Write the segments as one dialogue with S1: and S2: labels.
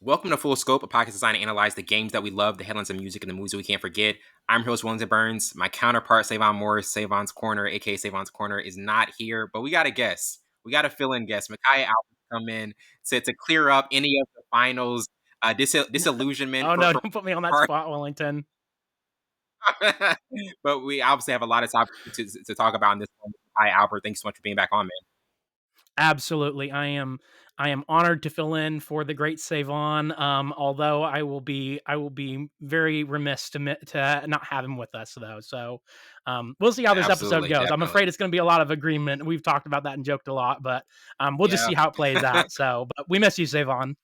S1: Welcome to Full Scope, a podcast designed to analyze the games that we love, the headlines of music, and the movies that we can't forget. I'm your host, Wellington Burns. My counterpart, Savon Morris, Savon's Corner, aka Savon's Corner, is not here, but we got a guest. We got a fill-in guest. Micaiah Albert come in to clear up any of the finals disillusionment
S2: Oh
S1: for
S2: no, don't put me on that
S1: part.
S2: spot, Wellington.
S1: But we obviously have a lot of topics to talk about in this one. Micaiah Albert, thanks so much for being back on, man.
S2: Absolutely. I am honored to fill in for the great Savon. Although I will be very remiss to not have him with us though. So we'll see how this episode
S1: Absolutely,
S2: goes. I'm
S1: definitely.
S2: afraid it's going to be a lot of agreement. We've talked about that and joked a lot, but we'll just
S1: Yeah.
S2: see how it plays out. So, but we miss you, Savon.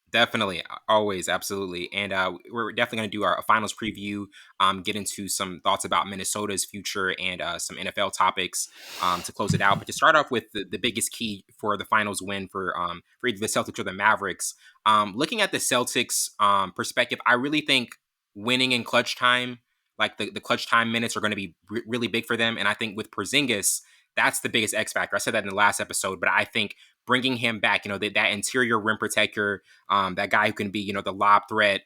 S1: Definitely, always, absolutely, and we're definitely going to do our finals preview. Get into some thoughts about Minnesota's future and some NFL topics to close it out. But to start off with the biggest key for the finals win for either the Celtics or the Mavericks. Looking at the Celtics perspective, I really think winning in clutch time, like the clutch time minutes, are going to be really big for them. And I think with Porzingis, that's the biggest X factor. I said that in the last episode, but I think bringing him back, that interior rim protector, that guy who can be, the lob threat,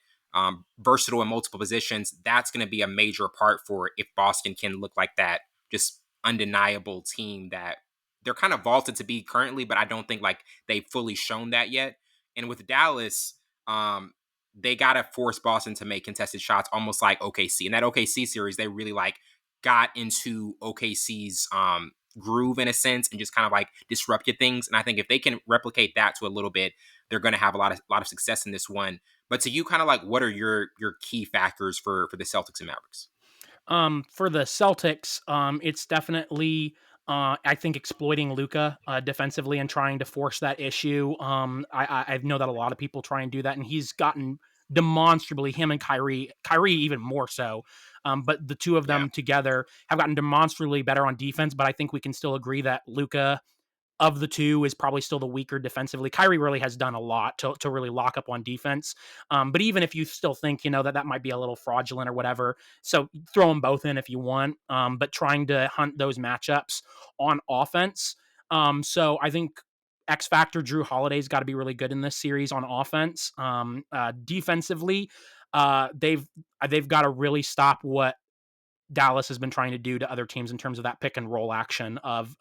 S1: versatile in multiple positions. That's going to be a major part for if Boston can look like that just undeniable team that they're kind of vaulted to be currently, but I don't think like they've fully shown that yet. And with Dallas, they got to force Boston to make contested shots, almost like OKC. In that OKC series, they really like got into OKC's groove in a sense and just kind of like disrupted things. And I think if they can replicate that to a little bit, they're going to have a lot of success in this one. But to you, kind of like, what are your key factors for the Celtics and Mavericks?
S2: For the Celtics, it's definitely I think exploiting Luka defensively and trying to force that issue. I know that a lot of people try and do that, and he's gotten demonstrably, him and Kyrie even more so. But the two of
S1: Yeah,
S2: them together have gotten demonstrably better on defense. But I think we can still agree that Luka of the two is probably still the weaker defensively. Kyrie really has done a lot to really lock up on defense. But even if you still think, that might be a little fraudulent or whatever, so throw them both in if you want. But trying to hunt those matchups on offense. So I think X Factor Drew Holiday's got to be really good in this series on offense. Defensively, they've got to really stop what Dallas has been trying to do to other teams in terms of that pick and roll action of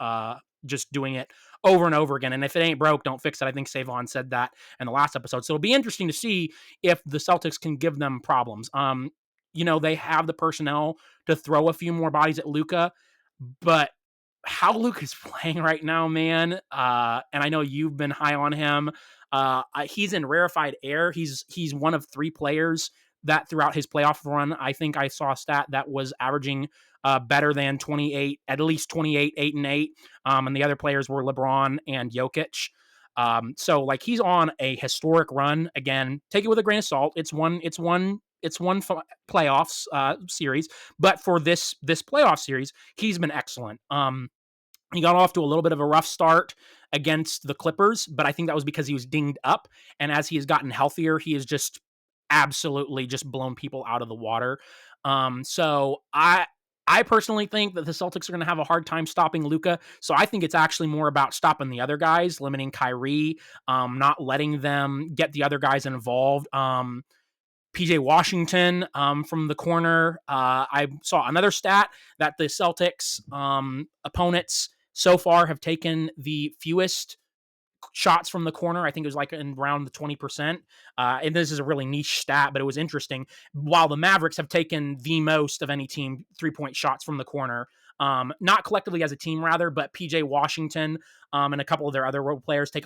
S2: just doing it over and over again. And if it ain't broke, don't fix it. I think Savon said that in the last episode. So it'll be interesting to see if the Celtics can give them problems. They have the personnel to throw a few more bodies at Luka, but how Luka's playing right now, man. And I know you've been high on him. He's in rarefied air. He's one of three players that throughout his playoff run, I think I saw a stat that was averaging better than 28, at least 28, 8 and 8. And the other players were LeBron and Jokic. So like he's on a historic run. Again, take it with a grain of salt. It's one playoffs series, but for this playoff series, he's been excellent. He got off to a little bit of a rough start against the Clippers, but I think that was because he was dinged up. And as he has gotten healthier, he has just absolutely just blown people out of the water. So I personally think that the Celtics are going to have a hard time stopping Luka. So I think it's actually more about stopping the other guys, limiting Kyrie, not letting them get the other guys involved. PJ Washington from the corner. I saw another stat that the Celtics opponents so far have taken the fewest shots from the corner. I think it was like in around the 20%. And this is a really niche stat, but it was interesting. While the Mavericks have taken the most of any team 3-point shots from the corner, not collectively as a team, rather, but PJ Washington and a couple of their other role players take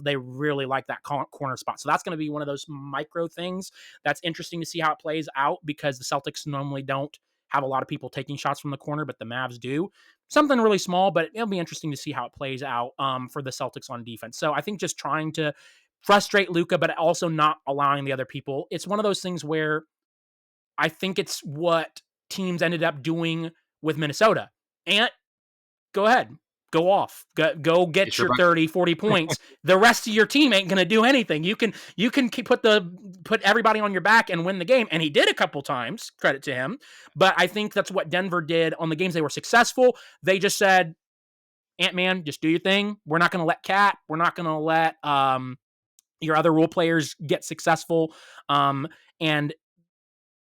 S2: they really like that corner spot. So that's going to be one of those micro things that's interesting to see how it plays out because the Celtics normally don't have a lot of people taking shots from the corner, but the Mavs do. Something really small, but it'll be interesting to see how it plays out for the Celtics on defense. So I think just trying to frustrate Luka, but also not allowing the other people. It's one of those things where I think it's what teams ended up doing with Minnesota. And go ahead, go off, go
S1: it's
S2: get
S1: your
S2: your 30, 40 points. The rest of your team ain't going to do anything. You can put everybody on your back and win the game. And he did a couple times, credit to him. But I think that's what Denver did on the games they were successful. They just said, Ant-Man, just do your thing. We're not going to let Cat. We're not going to let your other role players get successful. And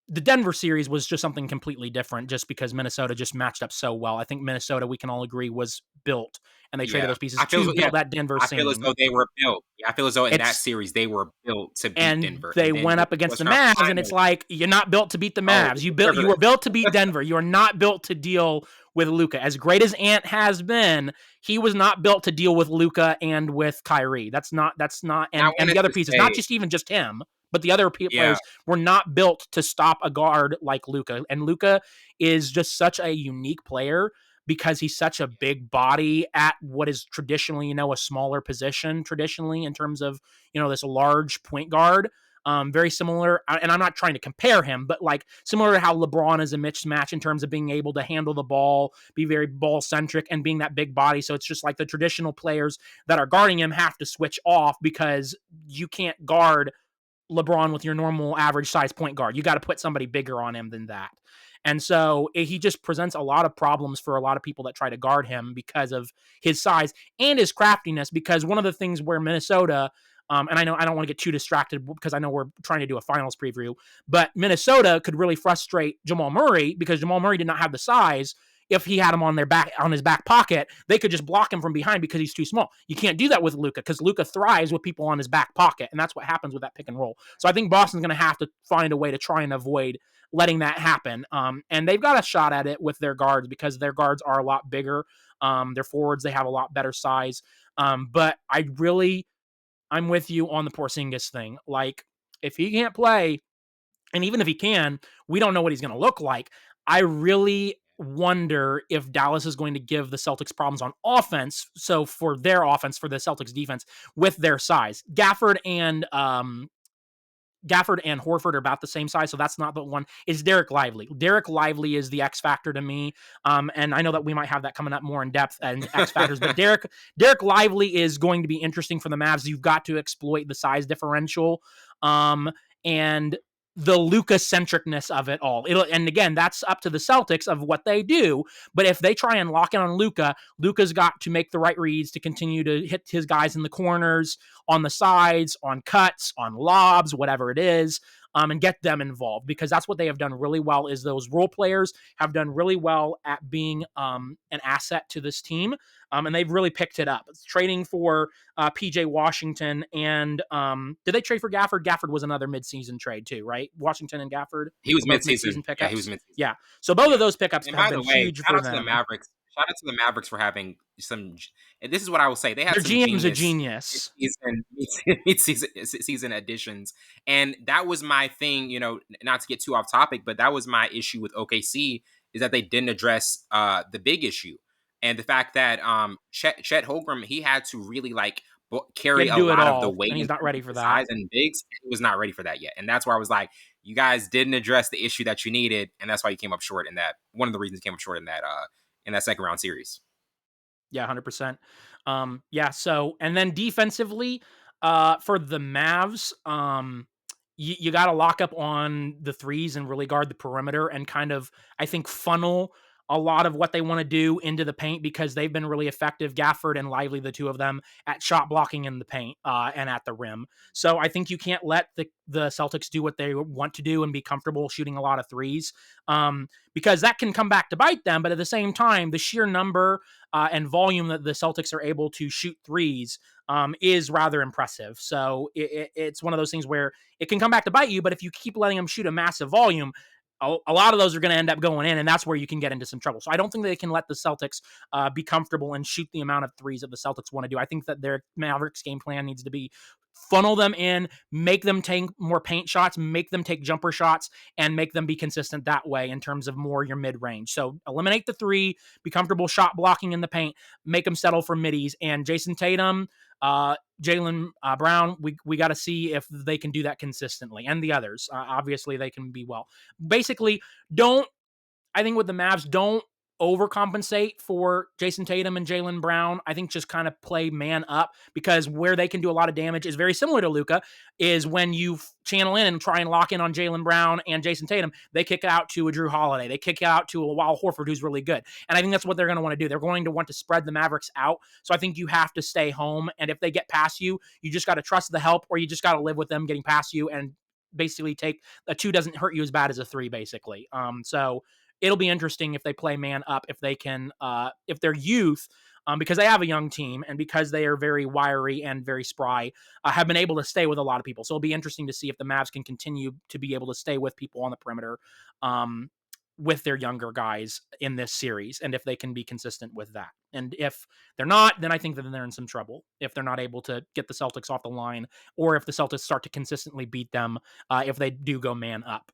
S2: the Denver series was just something completely different just because Minnesota just matched up so well. I think Minnesota, we can all agree, was built, and they traded
S1: Yeah,
S2: those pieces
S1: I feel as
S2: to
S1: though, yeah,
S2: build that Denver
S1: I feel as
S2: scene.
S1: though they were built. Yeah, I feel as though in that
S2: It's
S1: series they were built to beat
S2: and
S1: Denver,
S2: they
S1: and then
S2: went
S1: with
S2: up against the
S1: Western
S2: Mavs, and it's
S1: Finals,
S2: like you're not built to beat the
S1: oh,
S2: Mavs.
S1: it's a
S2: You
S1: privilege.
S2: were built to beat Denver. You are not built to deal with Luka. As great as Ant has been, he was not built to deal with Luka and with Kyrie. That's not
S1: And I
S2: and
S1: wanted
S2: the other
S1: to
S2: pieces, not
S1: say,
S2: just even just him, but the other
S1: yeah,
S2: players were not built to stop a guard like Luka. And Luka is just such a unique player because he's such a big body at what is traditionally, a smaller position traditionally in terms of, this large point guard. Very similar, and I'm not trying to compare him, but like similar to how LeBron is a mismatch in terms of being able to handle the ball, be very ball centric, and being that big body. So it's just like the traditional players that are guarding him have to switch off because you can't guard LeBron with your normal average size point guard. You got to put somebody bigger on him than that. And so he just presents a lot of problems for a lot of people that try to guard him because of his size and his craftiness. Because one of the things where Minnesota, and I know I don't want to get too distracted because I know we're trying to do a finals preview, but Minnesota could really frustrate Jamal Murray because Jamal Murray did not have the size. If he had him on his back pocket, they could just block him from behind because he's too small. You can't do that with Luka because Luka thrives with people on his back pocket, and that's what happens with that pick and roll. So I think Boston's going to have to find a way to try and avoid letting that happen. And they've got a shot at it with their guards because their guards are a lot bigger. Their forwards, they have a lot better size. But I'm with you on the Porzingis thing. Like, if he can't play, and even if he can, we don't know what he's going to look like. I really wonder if Dallas is going to give the Celtics problems on offense. So for their offense, for the Celtics defense, with their size, Gafford and Horford are about the same size, so that's not the one. Is Derek Lively? Derek Lively is the X factor to me, and I know that we might have that coming up more in depth and X factors. But Derek Lively is going to be interesting for the Mavs. You've got to exploit the size differential, and the Luka centricness of it all. And again, that's up to the Celtics of what they do. But if they try and lock in on Luka, Luka's got to make the right reads to continue to hit his guys in the corners, on the sides, on cuts, on lobs, whatever it is, and get them involved because that's what they have done really well. Is those role players have done really well at being an asset to this team, and they've really picked it up. It's trading for PJ Washington, and did they trade for Gafford? Gafford was another midseason trade too, right? Washington and Gafford
S1: he was
S2: were both
S1: midseason.
S2: midseason
S1: Yeah, he was
S2: pickups.
S1: midseason.
S2: Yeah, so both of
S1: Yeah.
S2: those pickups
S1: And
S2: have
S1: by
S2: been
S1: the way,
S2: huge for them.
S1: Shout out to the Mavericks for having some. And this is what I will say: they had
S2: Their
S1: some
S2: GM's a
S1: genius
S2: genius.
S1: season additions, and that was my thing. Not to get too off topic, but that was my issue with OKC is that they didn't address the big issue, and the fact that Chet Holmgren, he had to really like
S2: He had
S1: carry
S2: to
S1: a
S2: do it
S1: lot of the
S2: all,
S1: weight
S2: and
S1: in
S2: he's not
S1: terms
S2: ready
S1: of
S2: for
S1: the
S2: that.
S1: size and bigs. He was not ready for that yet, and that's where I was like, you guys didn't address the issue that you needed, and that's why you came up short in that. One of the reasons you came up short in that second round series.
S2: Yeah, 100%. Yeah, so and then defensively, for the Mavs, you got to lock up on the threes and really guard the perimeter and kind of, I think, funnel a lot of what they want to do into the paint because they've been really effective, Gafford and Lively, the two of them, at shot blocking in the paint and at the rim. So I think you can't let the Celtics do what they want to do and be comfortable shooting a lot of threes because that can come back to bite them. But at the same time, the sheer number and volume that the Celtics are able to shoot threes is rather impressive. So it's one of those things where it can come back to bite you, but if you keep letting them shoot a massive volume, a lot of those are going to end up going in, and that's where you can get into some trouble. So I don't think they can let the Celtics be comfortable and shoot the amount of threes that the Celtics want to do. I think that their Mavericks game plan needs to be funnel them in, make them take more paint shots, make them take jumper shots, and make them be consistent that way in terms of more your mid-range. So eliminate the three, be comfortable shot blocking in the paint, make them settle for middies. And Jason Tatum, Jaylen Brown, we got to see if they can do that consistently. And the others, obviously, they can be well. Basically, I think with the Mavs, don't overcompensate for Jason Tatum and Jaylen Brown. I think just kind of play man up, because where they can do a lot of damage is very similar to Luka, is when you channel in and try and lock in on Jaylen Brown and Jason Tatum, they kick it out to a Drew Holiday. They kick it out to a Wild Horford who's really good. And I think that's what they're going to want to do. They're going to want to spread the Mavericks out. So I think you have to stay home. And if they get past you, you just got to trust the help, or you just got to live with them getting past you and basically take a 2 doesn't hurt you as bad as a 3, basically. So it'll be interesting if they play man up, if they can, if their youth, because they have a young team and because they are very wiry and very spry, have been able to stay with a lot of people. So it'll be interesting to see if the Mavs can continue to be able to stay with people on the perimeter, with their younger guys in this series, and if they can be consistent with that. And if they're not, then I think that they're in some trouble if they're not able to get the Celtics off the line, or if the Celtics start to consistently beat them, if they do go man up,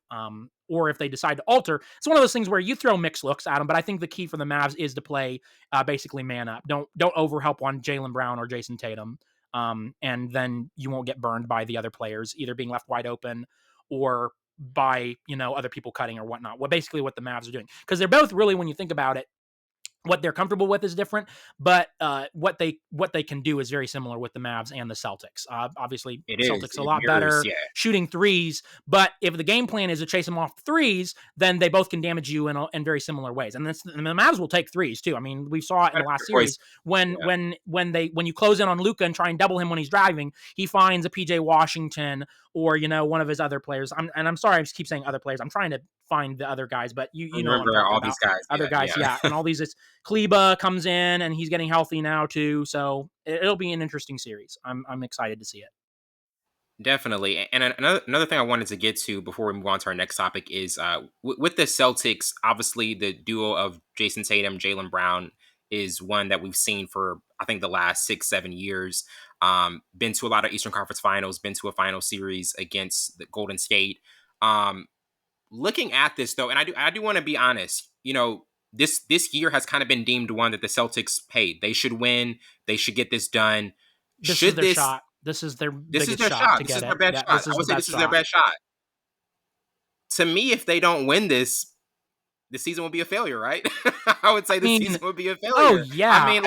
S2: or if they decide to alter. It's one of those things where you throw mixed looks at them, but I think the key for the Mavs is to play basically man up. Don't overhelp on Jaylen Brown or Jason Tatum, and then you won't get burned by the other players either being left wide open or by, other people cutting or whatnot. Well, basically what the Mavs are doing, because they're both really, when you think about it, what they're comfortable with is different, but what they can do is very similar with the Mavs and the Celtics. Obviously,
S1: It is.
S2: Celtics a
S1: It
S2: lot
S1: mirrors,
S2: better
S1: yeah.
S2: shooting threes, but if the game plan is to chase them off threes, then they both can damage you in very similar ways. And the Mavs will take threes too. I mean, we saw it in the last series when you close in on Luka and try and double him when he's driving, he finds a PJ Washington or one of his other players. I'm sorry, I just keep saying other players. I'm trying to find the other guys, but you know what I'm
S1: Remember
S2: talking
S1: all
S2: about.
S1: these guys.
S2: Other guys, yeah. And all these, Kleba comes in and he's getting healthy now too. So it'll be an interesting series. I'm excited to see it.
S1: Definitely. And another thing I wanted to get to before we move on to our next topic is with the Celtics, obviously the duo of Jason Tatum, Jaylen Brown is one that we've seen for, I think, the last 6-7 years. Been to a lot of Eastern Conference Finals, been to a final series against the Golden State. Looking at this, though, and I do want to be honest, this year has kind of been deemed one that the Celtics, hey, they should win. They should get this done.
S2: This is their shot. This is their biggest shot to get it.
S1: This is their best shot. I would say this is their best shot. To me, if they don't win this, the season will be a failure, right? I would say the season would be a failure.
S2: Oh yeah.
S1: I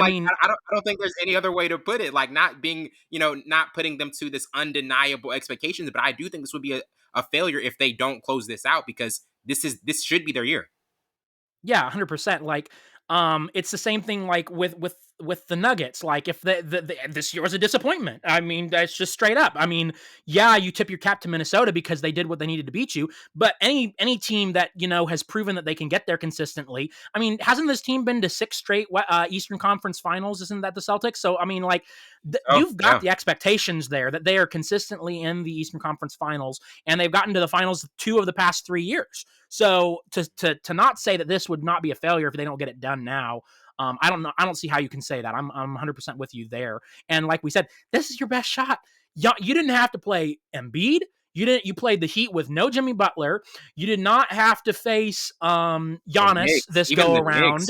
S1: don't think there's any other way to put it. Like, not being, not putting them to this undeniable expectations, but I do think this would be a failure if they don't close this out, because this should be their year.
S2: Yeah, 100%. Like, it's the same thing like with the Nuggets. Like, if this year was a disappointment, I mean, that's just straight up. I mean, yeah, you tip your cap to Minnesota because they did what they needed to beat you. But any team that has proven that they can get there consistently. I mean, hasn't this team been to 6 straight Eastern Conference Finals? Isn't that the Celtics? So I mean, like, you've got the expectations there that they are consistently in the Eastern Conference Finals, and they've gotten to the finals 2 of the past 3 years. So to not say that this would not be a failure if they don't get it done now, I don't know. I don't see how you can say that. I'm 100% with you there. And like we said, this is your best shot. You didn't have to play Embiid. You played the Heat with no Jimmy Butler. You did not have to face Giannis this go around.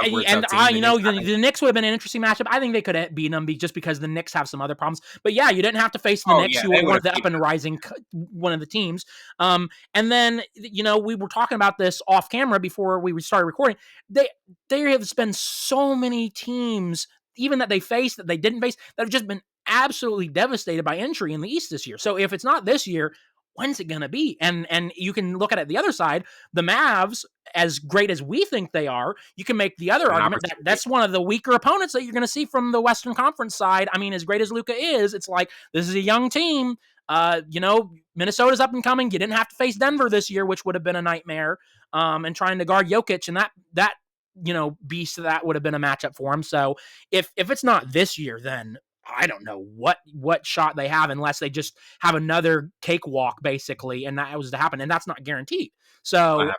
S2: The Knicks would have been an interesting matchup. I think they could have beaten them just because the Knicks have some other problems. But yeah, you didn't have to face the Knicks, who were one of the up and rising one of the teams. And then we were talking about this off camera before we started recording. They have been so many teams, even that they faced, that they didn't face, that have just been absolutely devastated by injury in the East this year. So if it's not this year, when's it going to be? And you can look at it the other side. The Mavs, as great as we think they are, you can make the other argument that that's one of the weaker opponents that you're going to see from the Western Conference side. I mean, as great as Luka is, it's like, this is a young team. Minnesota's up and coming. You didn't have to face Denver this year, which would have been a nightmare. And trying to guard Jokic, and that beast, that would have been a matchup for him. So if it's not this year, then I don't know what shot they have, unless they just have another cakewalk, basically, and that was to happen, and that's not guaranteed. So,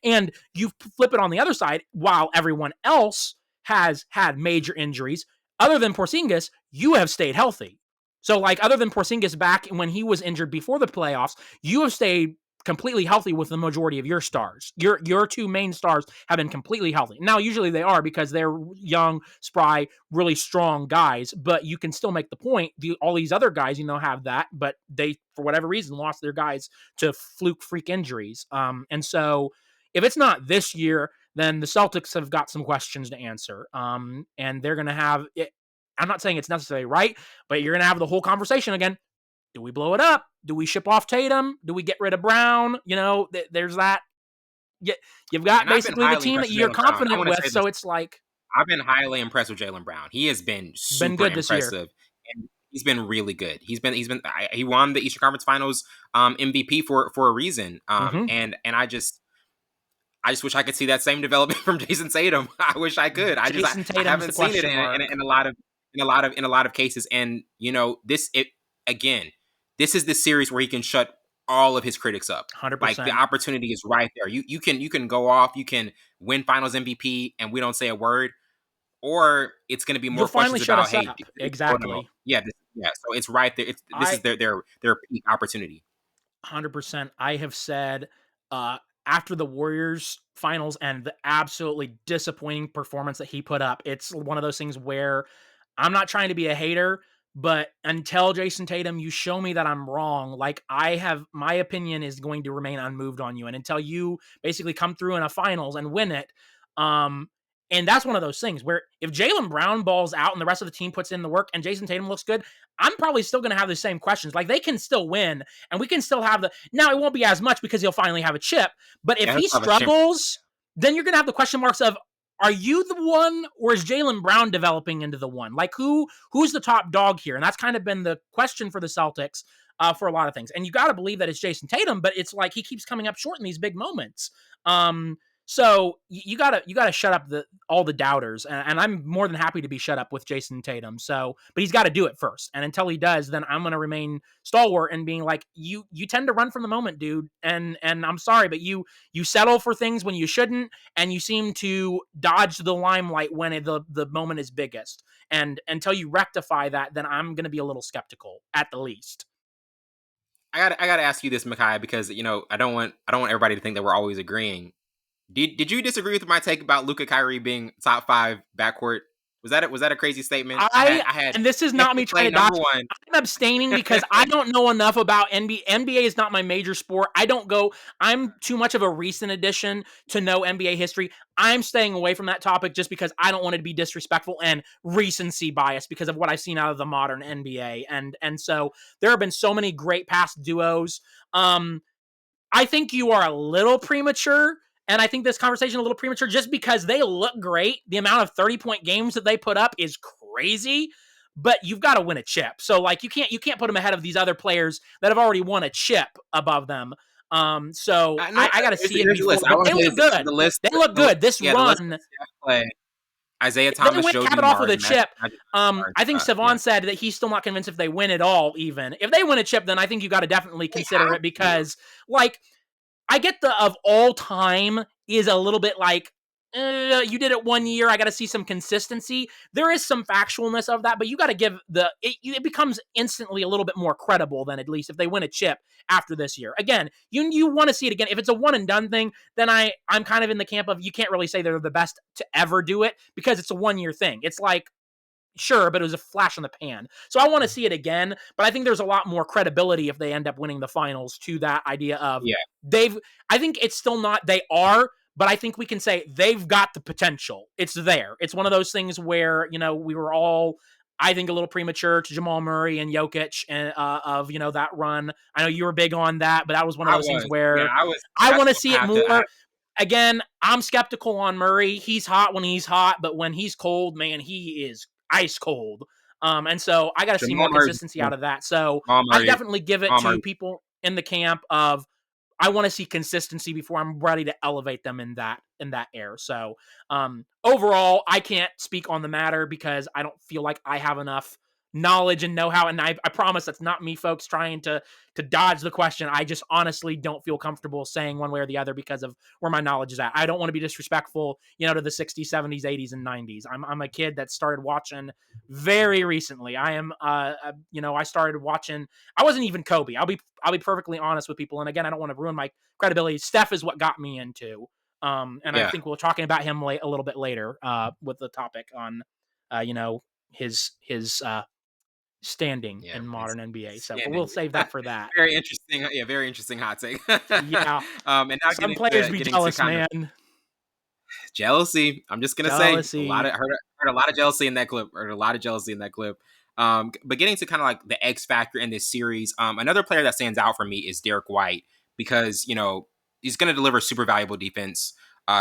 S2: and you flip it on the other side, while everyone else has had major injuries, other than Porzingis, you have stayed healthy. So, like, other than Porzingis back when he was injured before the playoffs, you have stayed completely healthy with the majority of your stars. Your 2 main stars have been completely healthy. Now, usually they are, because they're young, spry, really strong guys, but you can still make the point. All these other guys, have that, but they, for whatever reason, lost their guys to freak injuries. And so if it's not this year, then the Celtics have got some questions to answer. And they're going to have it. I'm not saying it's necessarily right, but you're going to have the whole conversation again. Do we blow it up? Do we ship off Tatum? Do we get rid of Brown? There's that. You've got
S1: And I've been
S2: basically the
S1: highly
S2: team that
S1: impressed with
S2: you're
S1: Jalen Brown. I
S2: confident
S1: want to
S2: with.
S1: say this.
S2: So it's like,
S1: I've been highly impressed with Jalen Brown. He has been
S2: been
S1: super
S2: good this year.
S1: impressive, and he's been really good. He won the Eastern Conference Finals MVP for a reason. And I just wish I could see that same development from Jason Tatum. I wish I could. I
S2: Tatum's the
S1: haven't seen it
S2: question mark.
S1: in a lot of cases. And this is the series where he can shut all of his critics up.
S2: 100%.
S1: Like, the opportunity is right there. You can go off. You can win Finals MVP, and we don't say a word. Or it's going to be more questions about, hey,
S2: exactly.
S1: Yeah. So it's right there. This is their peak opportunity.
S2: 100%. I have said after the Warriors finals and the absolutely disappointing performance that he put up, it's one of those things where I'm not trying to be a hater, but until Jason Tatum, you show me that I'm wrong. Like, my opinion is going to remain unmoved on you. And until you basically come through in a finals and win it, and that's one of those things where if Jaylen Brown balls out and the rest of the team puts in the work and Jason Tatum looks good, I'm probably still going to have the same questions. Like, they can still win, and we can still have now it won't be as much because he'll finally have a chip. But if he struggles, then you're going to have the question marks of, are you the one, or is Jaylen Brown developing into the one? Like, who's the top dog here? And that's kind of been the question for the Celtics for a lot of things. And you got to believe that it's Jason Tatum, but it's like he keeps coming up short in these big moments. So you gotta shut up all the doubters, and I'm more than happy to be shut up with Jason Tatum. So, but he's got to do it first, and until he does, then I'm gonna remain stalwart and being like, you tend to run from the moment, dude, and I'm sorry, but you settle for things when you shouldn't, and you seem to dodge the limelight when the moment is biggest. And until you rectify that, then I'm gonna be a little skeptical at the least.
S1: I gotta ask you this, Micaiah, because I don't want everybody to think that we're always agreeing. Did you disagree with my take about Luka Kyrie being top 5 backcourt? Was that a crazy statement? I had
S2: and this is not me trying to dodge. I'm abstaining because I don't know enough about NBA. NBA is not my major sport. I'm too much of a recent addition to know NBA history. I'm staying away from that topic just because I don't want it to be disrespectful and recency bias because of what I've seen out of the modern NBA. And so there have been so many great past duos. I think you are a little premature. And I think this conversation a little premature just because they look great. The amount of 30-point games that they put up is crazy, but you've got to win a chip. So like you can't put them ahead of these other players that have already won a chip above them. So I got to see it before. They look good. They look good. This run.
S1: Isaiah Thomas showed
S2: cap it off with a chip. I think Savon said that he's still not convinced if they win it all. Even if they win a chip, then I think you got to definitely consider it because like. I get the of all time is a little bit like, you did it 1 year. I got to see some consistency. There is some factualness of that, but you got to give it becomes instantly a little bit more credible than at least if they win a chip after this year. Again, you want to see it again. If it's a one and done thing, then I'm kind of in the camp of you can't really say they're the best to ever do it because it's a 1 year thing. It's like, sure, but it was a flash in the pan. So I want to see it again, but I think there's a lot more credibility if they end up winning the finals to that idea of I think it's still not, they are, but I think we can say they've got the potential. It's there. It's one of those things where, we were all, I think, a little premature to Jamal Murray and Jokic and of, that run. I know you were big on that, but that was one of those things where I want to see it more. Again, I'm skeptical on Murray. He's hot when he's hot, but when he's cold, man, he is ice cold. And so I got to see more consistency out of that. So I definitely give it to people in the camp of I want to see consistency before I'm ready to elevate them in that air. So overall, I can't speak on the matter because I don't feel like I have enough knowledge and know-how. And I promise that's not me, folks, trying to dodge the question. I just honestly don't feel comfortable saying one way or the other because of where my knowledge is at. I don't want to be disrespectful, to the 60s, 70s, 80s, and 90s. I'm a kid that started watching very recently. I am, I started watching. I wasn't even Kobe. I'll be perfectly honest with people. And again, I don't want to ruin my credibility. Steph is what got me into. I think we're talking about him a little bit later with the topic on, his standing in modern NBA. So but we'll save that for that.
S1: Very interesting. Yeah, very interesting hot take.
S2: Yeah.
S1: And now
S2: some players be jealous, man.
S1: Jealousy. I'm just gonna say a lot
S2: Jealousy.
S1: of heard a lot of jealousy in that clip. Heard a lot of jealousy in that clip. But getting to kind of like the X factor in this series, another player that stands out for me is Derek White because he's gonna deliver super valuable defense.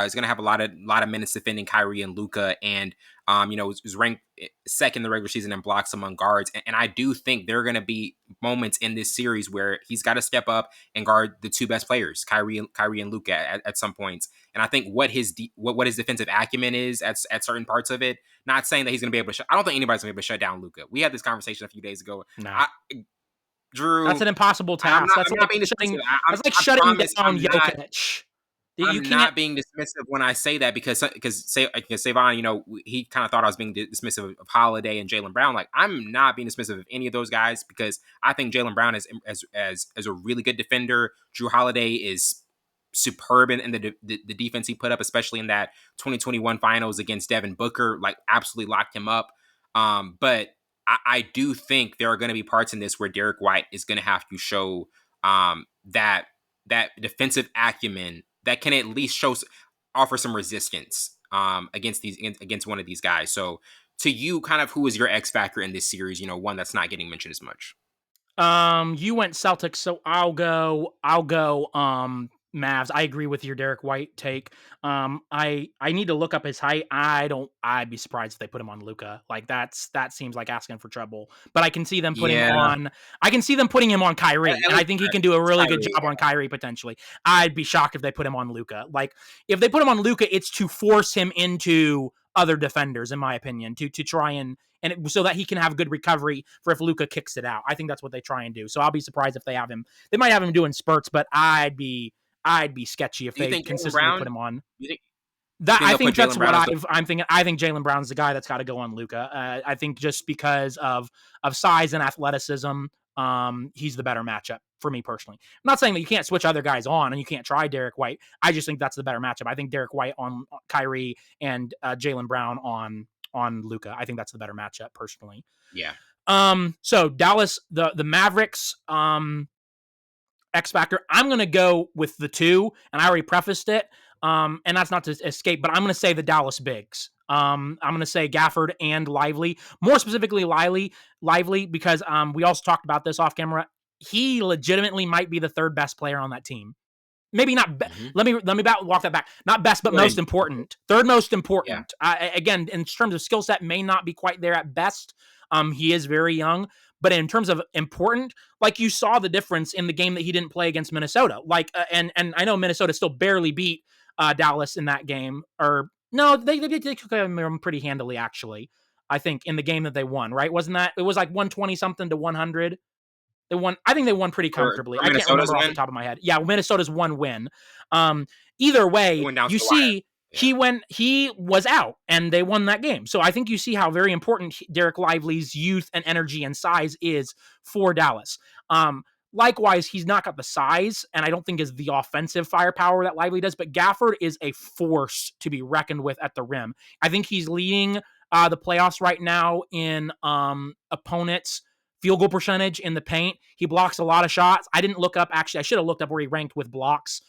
S1: He's gonna have a lot of minutes defending Kyrie and Luka, and was ranked second in the regular season in blocks among guards. And I do think there are gonna be moments in this series where he's got to step up and guard the two best players, Kyrie and Luka, at some points. And I think what his defensive acumen is at certain parts of it. Not saying that he's going to be able to. I don't think anybody's going to be able to shut down Luka. We had this conversation a few days ago.
S2: No.
S1: I,
S2: That's
S1: Drew,
S2: an impossible
S1: and
S2: task.
S1: I'm not being dismissive.
S2: That's like
S1: I
S2: shutting
S1: promise
S2: down Jokic. You
S1: I'm
S2: can't.
S1: not being dismissive when I say that because Savon, he kind of thought I was being dismissive of Holiday and Jaylen Brown. Like I'm not being dismissive of any of those guys because I think Jaylen Brown is as a really good defender. Drew Holiday is superb in the defense he put up, especially in that 2021 finals against Devin Booker. Like absolutely locked him up. But I do think there are going to be parts in this where Derek White is going to have to show that defensive acumen that can at least offer some resistance against one of these guys. So to you, kind of who is your X factor in this series? One that's not getting mentioned as much.
S2: You went Celtics, so I'll go Mavs. I agree with your Derek White take. I need to look up his height. I'd be surprised if they put him on Luka. Like that seems like asking for trouble. But I can see them putting
S1: Yeah,
S2: on I can see them putting him on Kyrie.
S1: at
S2: And I
S1: least
S2: think he can do a really good
S1: Kyrie.
S2: job on Kyrie potentially. I'd be shocked if they put him on Luka. Like if they put him on Luka, it's to force him into other defenders, in my opinion, to try so that he can have good recovery for if Luka kicks it out. I think that's what they try and do. So I'll be surprised if they have him. They might have him doing spurts, but I'd be sketchy if
S1: Do you
S2: they
S1: think Jaylen
S2: consistently
S1: Brown?
S2: put him on.
S1: You think
S2: That I
S1: they'll
S2: think
S1: put
S2: that's
S1: Jaylen
S2: what
S1: Brown as the
S2: I'm thinking. I think Jaylen Brown's the guy that's got to go on Luka. I think just because of size and athleticism, he's the better matchup for me personally. I'm not saying that you can't switch other guys on and you can't try Derek White. I just think that's the better matchup. I think Derek White on Kyrie and Jaylen Brown on Luka. I think that's the better matchup personally.
S1: yeah?
S2: So Dallas, the Mavericks, X Factor. I'm going to go with the two, and I already prefaced it. And that's not to escape, but I'm going to say the Dallas Bigs. I'm going to say Gafford and Lively, more specifically Lively, because we also talked about this off camera. He legitimately might be the third best player on that team. Maybe not.
S1: Mm-hmm.
S2: Let me walk that back. Not best, but most important. Third most
S1: Yeah.
S2: important. Again, in terms of skill set, may not be quite there at best. He is very young, but in terms of important, like you saw the difference in the game that he didn't play against Minnesota. Like, and I know Minnesota still barely beat Dallas in that game, or no, they took him pretty handily actually. I think in the game that they won, right? Wasn't that it was like 120 something to 100? They won. I think they won pretty comfortably.
S1: For
S2: I can't
S1: Minnesota's
S2: remember off the
S1: win,
S2: top of my head. Yeah, Minnesota's one win. Either
S1: it
S2: way,
S1: went down to
S2: you
S1: the wire.
S2: see
S1: Yeah.
S2: he was out and they won that game. So I think you see how very important Derek Lively's youth and energy and size is for Dallas. Likewise, he's not got the size, and I don't think is the offensive firepower that Lively does, but Gafford is a force to be reckoned with at the rim. I think he's leading the playoffs right now in opponents' field goal percentage in the paint. He blocks a lot of shots. I didn't look up, actually, I should have looked up where he ranked with blocks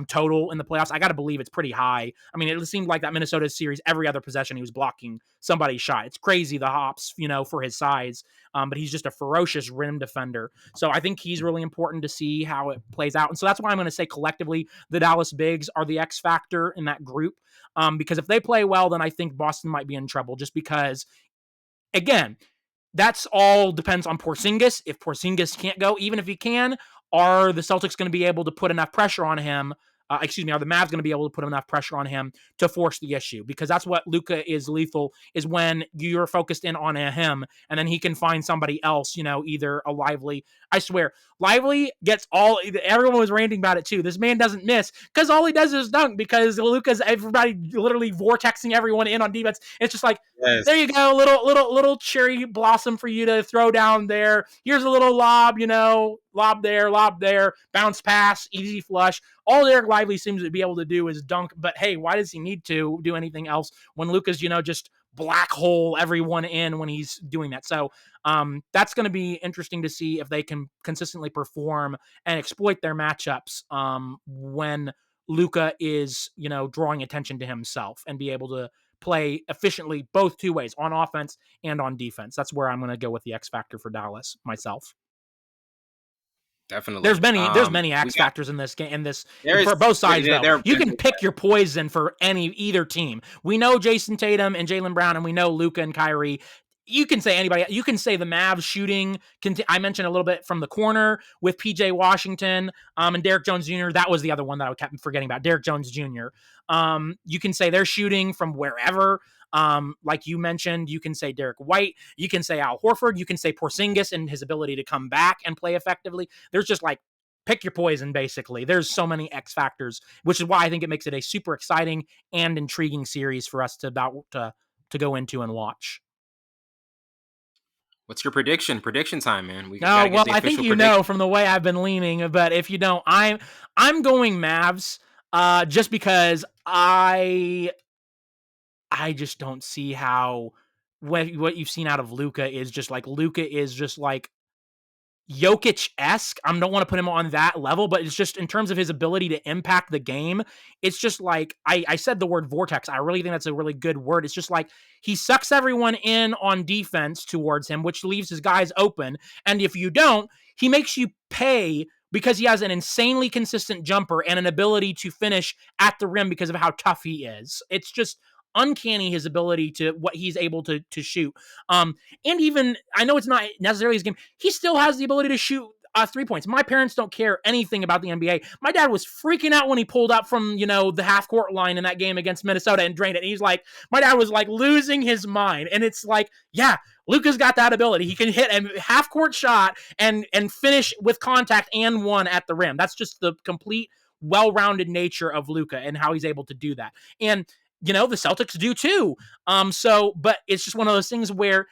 S2: total in the playoffs. I got to believe it's pretty high. I mean, it seemed like that Minnesota series, every other possession, he was blocking somebody's shot. It's crazy, the hops, for his size, but he's just a ferocious rim defender. So I think he's really important to see how it plays out. And so that's why I'm going to say collectively, the Dallas Bigs are the X factor in that group. Because if they play well, then I think Boston might be in trouble just because, again, that's all depends on Porzingis. If Porzingis can't go, even if he can, are the Celtics going to be able to put enough pressure on him? Are the Mavs going to be able to put enough pressure on him to force the issue? Because that's what Luka is lethal, is when you're focused in on him and then he can find somebody else, either a Lively. I swear, Lively gets everyone was ranting about it too. This man doesn't miss because all he does is dunk because Luka's everybody literally vortexing everyone in on defense. It's just like,
S1: Yes.
S2: there you go, little cherry blossom for you to throw down there. Here's a little lob, lob there, bounce pass, easy flush. All Derek Lively seems to be able to do is dunk. But hey, why does he need to do anything else when Luka's, just black hole everyone in when he's doing that? So that's going to be interesting to see if they can consistently perform and exploit their matchups when Luka is, drawing attention to himself and be able to play efficiently both two ways, on offense and on defense. That's where I'm going to go with the X factor for Dallas myself. There's
S1: Definitely.
S2: many
S1: We
S2: X
S1: got
S2: factors in this game,
S1: there's
S2: for both sides though.
S1: there
S2: You can pick your poison for either team. We know Jason Tatum and Jaylen Brown, and we know Luka and Kyrie. You can say anybody. You can say the Mavs shooting. I mentioned a little bit from the corner with PJ Washington and Derrick Jones Jr. That was the other one that I kept forgetting about. Derrick Jones Jr. You can say they're shooting from wherever. Like you mentioned, you can say Derek White, you can say Al Horford, you can say Porzingis and his ability to come back and play effectively. There's just like, pick your poison, basically. There's so many X factors, which is why I think it makes it a super exciting and intriguing series for us to go into and watch.
S1: What's your prediction? Prediction time, man. We
S2: No,
S1: gotta get
S2: well,
S1: the
S2: I think
S1: official
S2: you
S1: prediction.
S2: know from the way I've been leaning, but if you don't, I'm going Mavs, just because I just don't see how what you've seen out of Luka is just like Jokic-esque. I don't want to put him on that level, but it's just in terms of his ability to impact the game. It's just like I said the word vortex. I really think that's a really good word. It's just like he sucks everyone in on defense towards him, which leaves his guys open. And if you don't, he makes you pay because he has an insanely consistent jumper and an ability to finish at the rim because of how tough he is. It's just uncanny his ability to what he's able to shoot. And even, I know it's not necessarily his game, he still has the ability to shoot 3 points. My parents don't care anything about the NBA. My dad was freaking out when he pulled up from, the half court line in that game against Minnesota and drained it. And he's like, my dad was like losing his mind. And it's like, yeah, Luka's got that ability. He can hit a half court shot and finish with contact and one at the rim. That's just the complete well-rounded nature of Luka and how he's able to do that. And the Celtics do too. But it's just one of those things where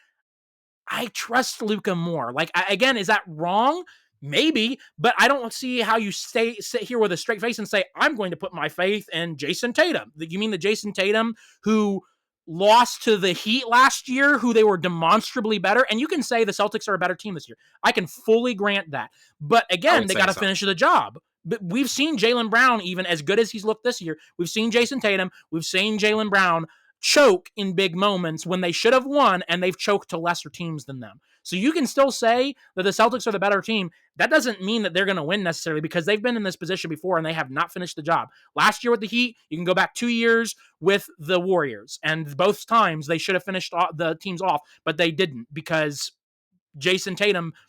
S2: I trust Luka more. Like, again, is that wrong? Maybe, but I don't see how you sit here with a straight face and say, I'm going to put my faith in Jason Tatum. You mean the Jason Tatum who lost to the Heat last year, who they were demonstrably better? And you can say the Celtics are a better team this year. I can fully grant that. But again, they got to finish the job. But we've seen Jaylen Brown, even as good as he's looked this year, we've seen Jason Tatum, we've seen Jaylen Brown choke in big moments when they should have won, and they've choked to lesser teams than them. So you can still say that the Celtics are the better team. That doesn't mean that they're going to win necessarily, because they've been in this position before and they have not finished the job. Last year with the Heat, you can go back 2 years with the Warriors, and both times they should have finished the teams off, but they didn't, because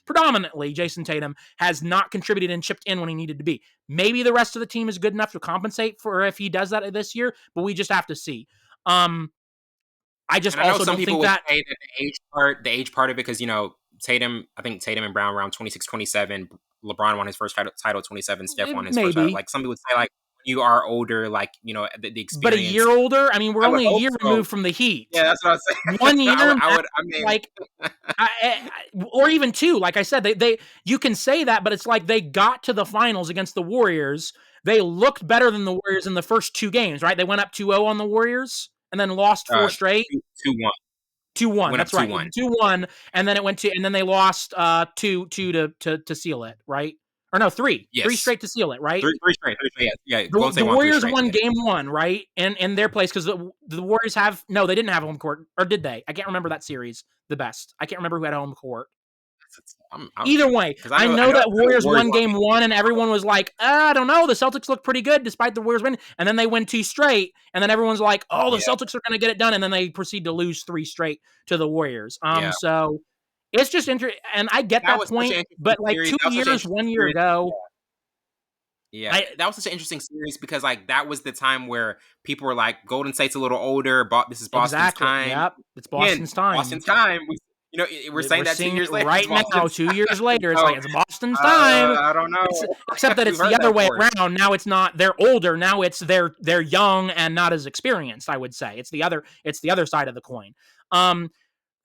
S2: predominantly Jason Tatum, has not contributed and chipped in when he needed to be. Maybe the rest of the team is good enough to compensate for if he does that this year, but we just have to see. I just also don't think that
S1: the age part of it, because Tatum, I think Tatum and Brown around 26, 27. LeBron won his first title 27. Steph won his first title. Like, some people would say, like, you are older, like, the experience.
S2: But a year older? I mean, we're only a year removed from the Heat.
S1: Yeah, that's what I was saying.
S2: 1 year, or even 2. Like I said, they you can say that, but it's like they got to the finals against the Warriors. They looked better than the Warriors in the first 2 games, right? They went up 2-0 on the Warriors and then lost 4 straight.
S1: 2-1.
S2: 2-1. That's right. 2-1, and then it went to, and then they lost 2 to seal it, right? Or no, 3.
S1: Yes.
S2: 3 straight to seal it, right?
S1: 3 straight. Yeah.
S2: The Warriors won game 1, right? In their place, because the Warriors they didn't have home court, or did they? I can't remember that series the best. I can't remember who had home court. Either way, I know that Warriors won game 1, and everyone was like, I don't know, the Celtics look pretty good despite the Warriors winning. And then they win 2 straight, and then everyone's like, oh, the Celtics are going to get it done. And then they proceed to lose 3 straight to the Warriors. So it's just interesting. And I get that point, but like 2 years, 1 year ago.
S1: Yeah, that was such an interesting series, because like that was the time where people were like, Golden State's a little older, but this is Boston's time.
S2: Yep, it's Boston's time.
S1: Boston's time. We're saying that 2 years later.
S2: Right now, 2 years later, it's like, it's Boston's time.
S1: I don't know.
S2: Except that it's the other way around. Now it's not, they're older. Now it's they're young and not as experienced, I would say. It's the other side of the coin.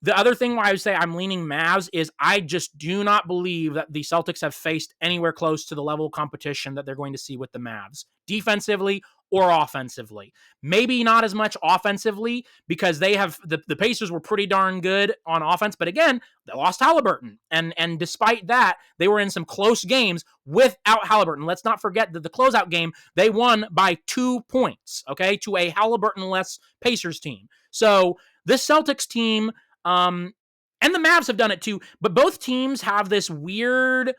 S2: The other thing why I would say I'm leaning Mavs is I just do not believe that the Celtics have faced anywhere close to the level of competition that they're going to see with the Mavs. Defensively, or offensively. Maybe not as much offensively because they have the Pacers were pretty darn good on offense, but again, they lost Halliburton. And despite that, they were in some close games without Halliburton. Let's not forget that the closeout game, they won by 2 points, okay, to a Halliburton-less Pacers team. So this Celtics team, and the Mavs have done it too, but both teams have this weird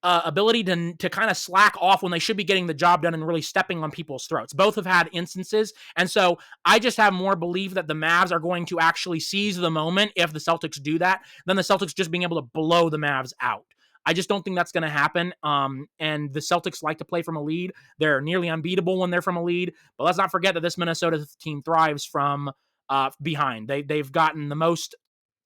S2: ability to kind of slack off when they should be getting the job done and really stepping on people's throats. Both have had instances. And so I just have more belief that the Mavs are going to actually seize the moment if the Celtics do that than the Celtics just being able to blow the Mavs out. I just don't think that's going to happen. And the Celtics like to play from a lead. They're nearly unbeatable when they're from a lead. But let's not forget that this Minnesota team thrives from behind. They've gotten the most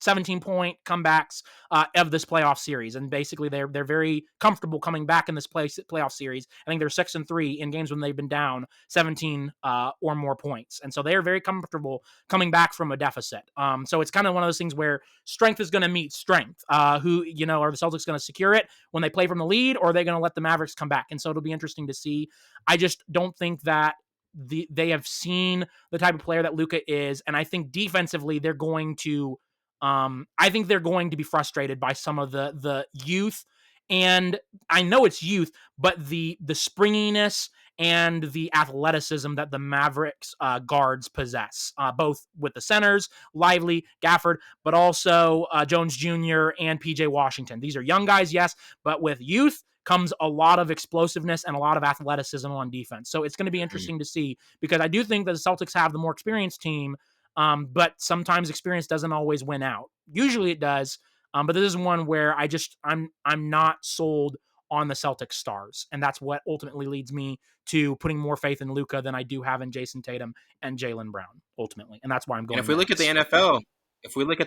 S2: 17-point comebacks of this playoff series, and basically they're very comfortable coming back in this playoff series. I think they're 6-3 in games when they've been down 17 or more points, and so they are very comfortable coming back from a deficit. So it's kind of one of those things where strength is going to meet strength. Are the Celtics going to secure it when they play from the lead, or are they going to let the Mavericks come back? And so it'll be interesting to see. I just don't think that they have seen the type of player that Luka is, and I think defensively they're going to. I think they're going to be frustrated by some of the youth, and I know it's youth, but the springiness and the athleticism that the Mavericks guards possess, both with the centers, Lively, Gafford, but also Jones Jr. and PJ Washington. These are young guys, yes, but with youth comes a lot of explosiveness and a lot of athleticism on defense. So it's going to be interesting to see, because I do think that the Celtics have the more experienced team. But sometimes experience doesn't always win out. Usually it does. But this is one where I'm not sold on the Celtics stars. And that's what ultimately leads me to putting more faith in Luka than I do have in Jason Tatum and Jaylen Brown, ultimately. And that's why I'm going.
S1: And if we look at the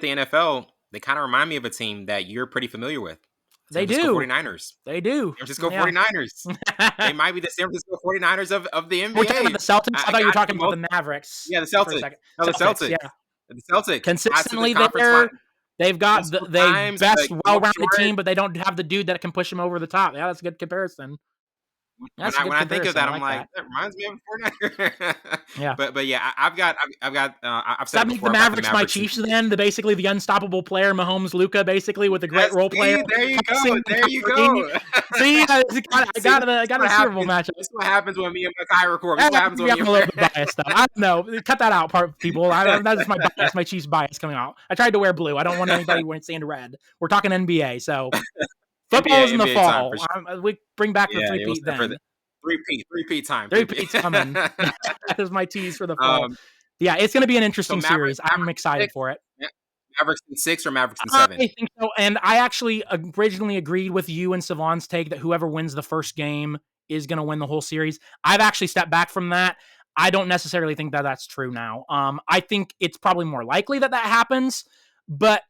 S1: NFL, they kind of remind me of a team that you're pretty familiar with.
S2: They
S1: San Francisco
S2: do.
S1: 49ers.
S2: They do.
S1: San Francisco 49ers. They might be the San Francisco 49ers of the NBA.
S2: We're talking about the Celtics? I thought you were talking about the Mavericks.
S1: Yeah, the Celtics. No, the Celtics.
S2: Yeah.
S1: The Celtics.
S2: Consistently, they've got the best well-rounded team, but they don't have the dude that can push them over the top. Yeah, that's a good comparison.
S1: When I think of that, I'm like, that reminds me of a 49er.
S2: Yeah.
S1: But yeah, I've said
S2: that make the Mavericks my Chiefs then, basically the unstoppable player, Mahomes, Luka, basically with a great role player.
S1: There you go.
S2: See, I got a Super Bowl matchup.
S1: That's what happens when me and Micaiah record. That's what happens when
S2: I'm a little bit biased though. I don't know. Cut that out, people. That's my bias, my Chiefs bias coming out. I tried to wear blue. I don't want anybody wearing sand red. We're talking NBA, so. Football is in the fall. Sure. We bring back the three-peat then.
S1: Three-peat time.
S2: Three-peat's coming. That is my tease for the fall. Yeah, it's going to be an interesting series. I'm excited for it.
S1: Mavericks in 6 or Mavericks in 7?
S2: I think so. And I actually originally agreed with you and Savon's take that whoever wins the first game is going to win the whole series. I've actually stepped back from that. I don't necessarily think that that's true now. I think it's probably more likely that happens, but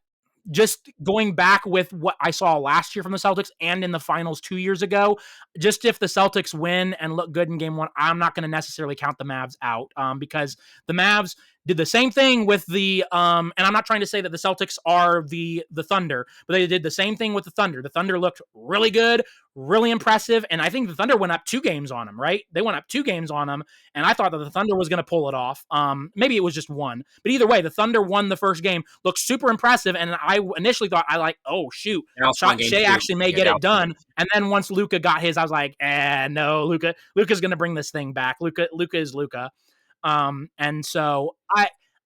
S2: just going back with what I saw last year from the Celtics and in the finals 2 years ago, just if the Celtics win and look good in game one, I'm not going to necessarily count the Mavs out because the Mavs did the same thing with the, and I'm not trying to say that the Celtics are the Thunder, but they did the same thing with the Thunder. The Thunder looked really good, really impressive, and I think the Thunder went up 2 games on them, right? They went up 2 games on them, and I thought that the Thunder was going to pull it off. Maybe it was just 1, but either way, the Thunder won the first game, looked super impressive, and I initially thought, oh, shoot, Shea actually may get it done, and then once Luka got his, I was like, no, Luka's going to bring this thing back. Luka is Luka. And so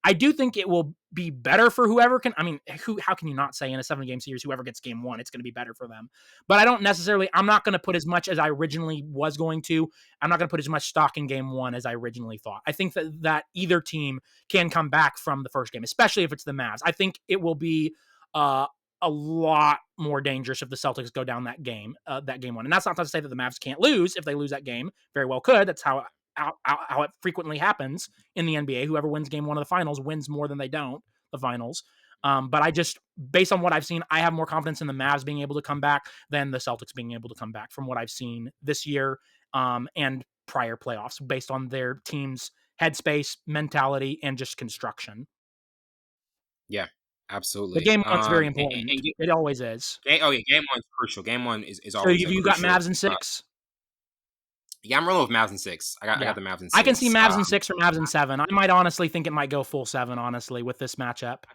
S2: I do think it will be better for whoever can. I mean, how can you not say in a 7-game series, whoever gets game 1, it's going to be better for them. But I don't necessarily, I'm not going to put as much as I originally was going to. I'm not going to put as much stock in game 1 as I originally thought. I think that either team can come back from the first game, especially if it's the Mavs. I think it will be a lot more dangerous if the Celtics go down that game 1. And that's not to say that the Mavs can't lose. If they lose that game, very well could. That's how it frequently happens in the NBA. Whoever wins game 1 of the finals wins more than they don't the finals. But I just, based on what I've seen, I have more confidence in the Mavs being able to come back than the Celtics being able to come back from what I've seen this year and prior playoffs based on their team's headspace, mentality, and just construction.
S1: Yeah, absolutely.
S2: The game 1's very important. It always is.
S1: Game 1's crucial. Game 1 is always
S2: So you got Mavs in 6?
S1: Yeah, I'm rolling with Mavs in 6. I
S2: Yeah.
S1: got the Mavs in
S2: I can see
S1: 6.
S2: Mavs in 6 or Mavs in 7. I might honestly think it might go full 7, honestly, with this matchup.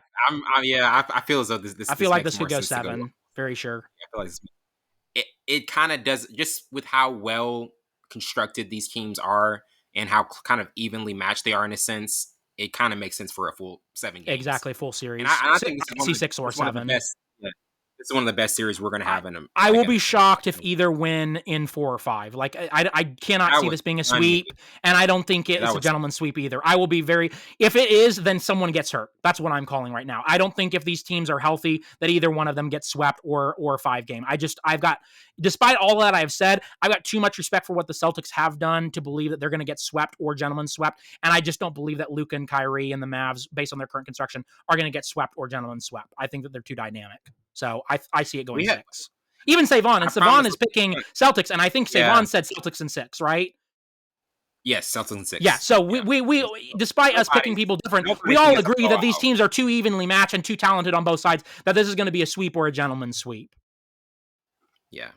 S1: Yeah, I feel as though
S2: I feel
S1: this
S2: like
S1: makes
S2: this could
S1: more
S2: go
S1: sense to go.
S2: 7. Very sure.
S1: I feel like it kind of does, just with how well constructed these teams are and how kind of evenly matched they are in a sense. It kind of makes sense for a full 7 games,
S2: Exactly, full
S1: and
S2: series.
S1: I
S2: I
S1: think
S2: can see 6 or
S1: this is one of the
S2: 7.
S1: best. Yeah, this is one of the best series we're gonna
S2: I
S1: have in a
S2: I
S1: like
S2: will
S1: in
S2: be
S1: a
S2: shocked if either win in 4 or 5. Like I cannot
S1: that
S2: see
S1: would
S2: this being a
S1: stun me.
S2: sweep, and I don't think
S1: That
S2: it's a
S1: would
S2: gentleman's sweep either. I will be very if it is, then someone gets hurt. That's what I'm calling right now. I don't think if these teams are healthy that either one of them gets swept or a 5 game. I've got despite all that I've said, I've got too much respect for what the Celtics have done to believe that they're going to get swept or gentlemen swept, and I just don't believe that Luka and Kyrie and the Mavs, based on their current construction, are going to get swept or gentlemen swept. I think that they're too dynamic. So I see it going
S1: we have.
S2: 6. Even Savon, and
S1: I
S2: Savon
S1: promise.
S2: is picking Celtics, and I think
S1: Yeah.
S2: Savon said Celtics in 6, right?
S1: Yes, Celtics in
S2: Yeah.
S1: 6.
S2: So
S1: Yeah.
S2: we despite us picking
S1: Nobody's
S2: people different, we
S1: nobody's
S2: all
S1: thinking it's a
S2: agree that these
S1: blowout.
S2: teams are too evenly matched and too talented on both sides that this is going to be a sweep or a gentleman's sweep.
S1: Yeah.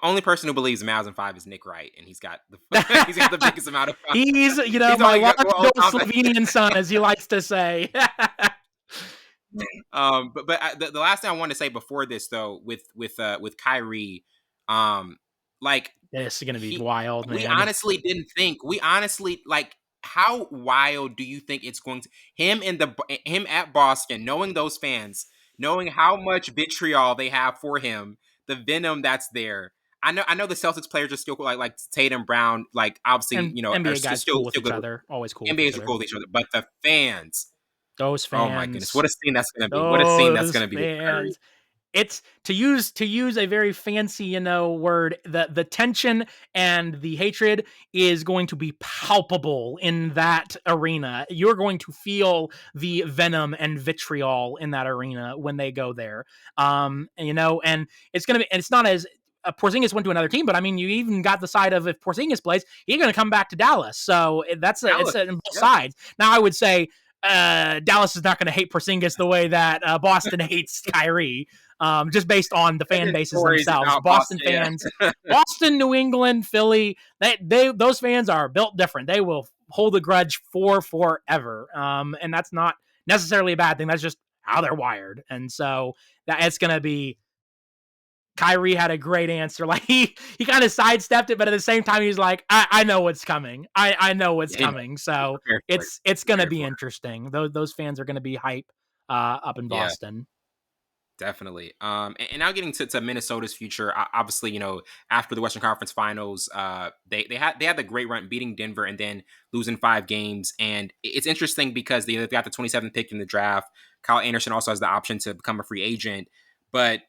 S1: Only person who believes Mavs in 5 is Nick Wright, and he's got the biggest amount of.
S2: He's,
S1: He's
S2: my
S1: only got
S2: large
S1: well,
S2: dose Slovenian son, as he likes to say.
S1: the last thing I wanted to say before this though, with Kyrie, um, like
S2: This is going to be
S1: he,
S2: wild,
S1: we
S2: man.
S1: honestly didn't think. We honestly like. How wild do you think it's going to him at Boston, knowing those fans, knowing how much vitriol they have for him, the venom that's there. I know the Celtics players are still cool, like Tatum Brown, like obviously,
S2: And
S1: are
S2: NBA guys cool with
S1: still
S2: each
S1: good.
S2: other, always cool with each
S1: NBA's are
S2: other.
S1: cool with each other, but the fans,
S2: Those
S1: oh my goodness,
S2: fans,
S1: what a scene that's gonna be! What a scene that's
S2: those
S1: gonna be with Kyrie.
S2: fans. It's to use a very fancy, word. The tension and the hatred is going to be palpable in that arena. You're going to feel the venom and vitriol in that arena when they go there. And it's gonna be. And it's not as Porzingis went to another team, but I mean, you even got the side of if Porzingis plays, he's going to come back to Dallas. So it's
S1: Dallas,
S2: on both
S1: yeah.
S2: sides. Now, I would say Dallas is not going to hate Porzingis the way that Boston hates Kyrie, just based on the fan bases themselves. Boston fans,
S1: Yeah.
S2: Boston, New England, Philly, those fans are built different. They will hold a grudge for forever, and that's not necessarily a bad thing. That's just how they're wired, and so that it's going to be. Kyrie had a great answer. Like he kind of sidestepped it, but at the same time, he's like, I know what's coming. I know what's coming. So it's going to be interesting. Those fans are going to be hype up in Boston.
S1: Definitely. And now getting to Minnesota's future, obviously, after the Western Conference Finals, they had the great run beating Denver and then losing 5 games. And it's interesting because they got the 27th pick in the draft. Kyle Anderson also has the option to become a free agent, but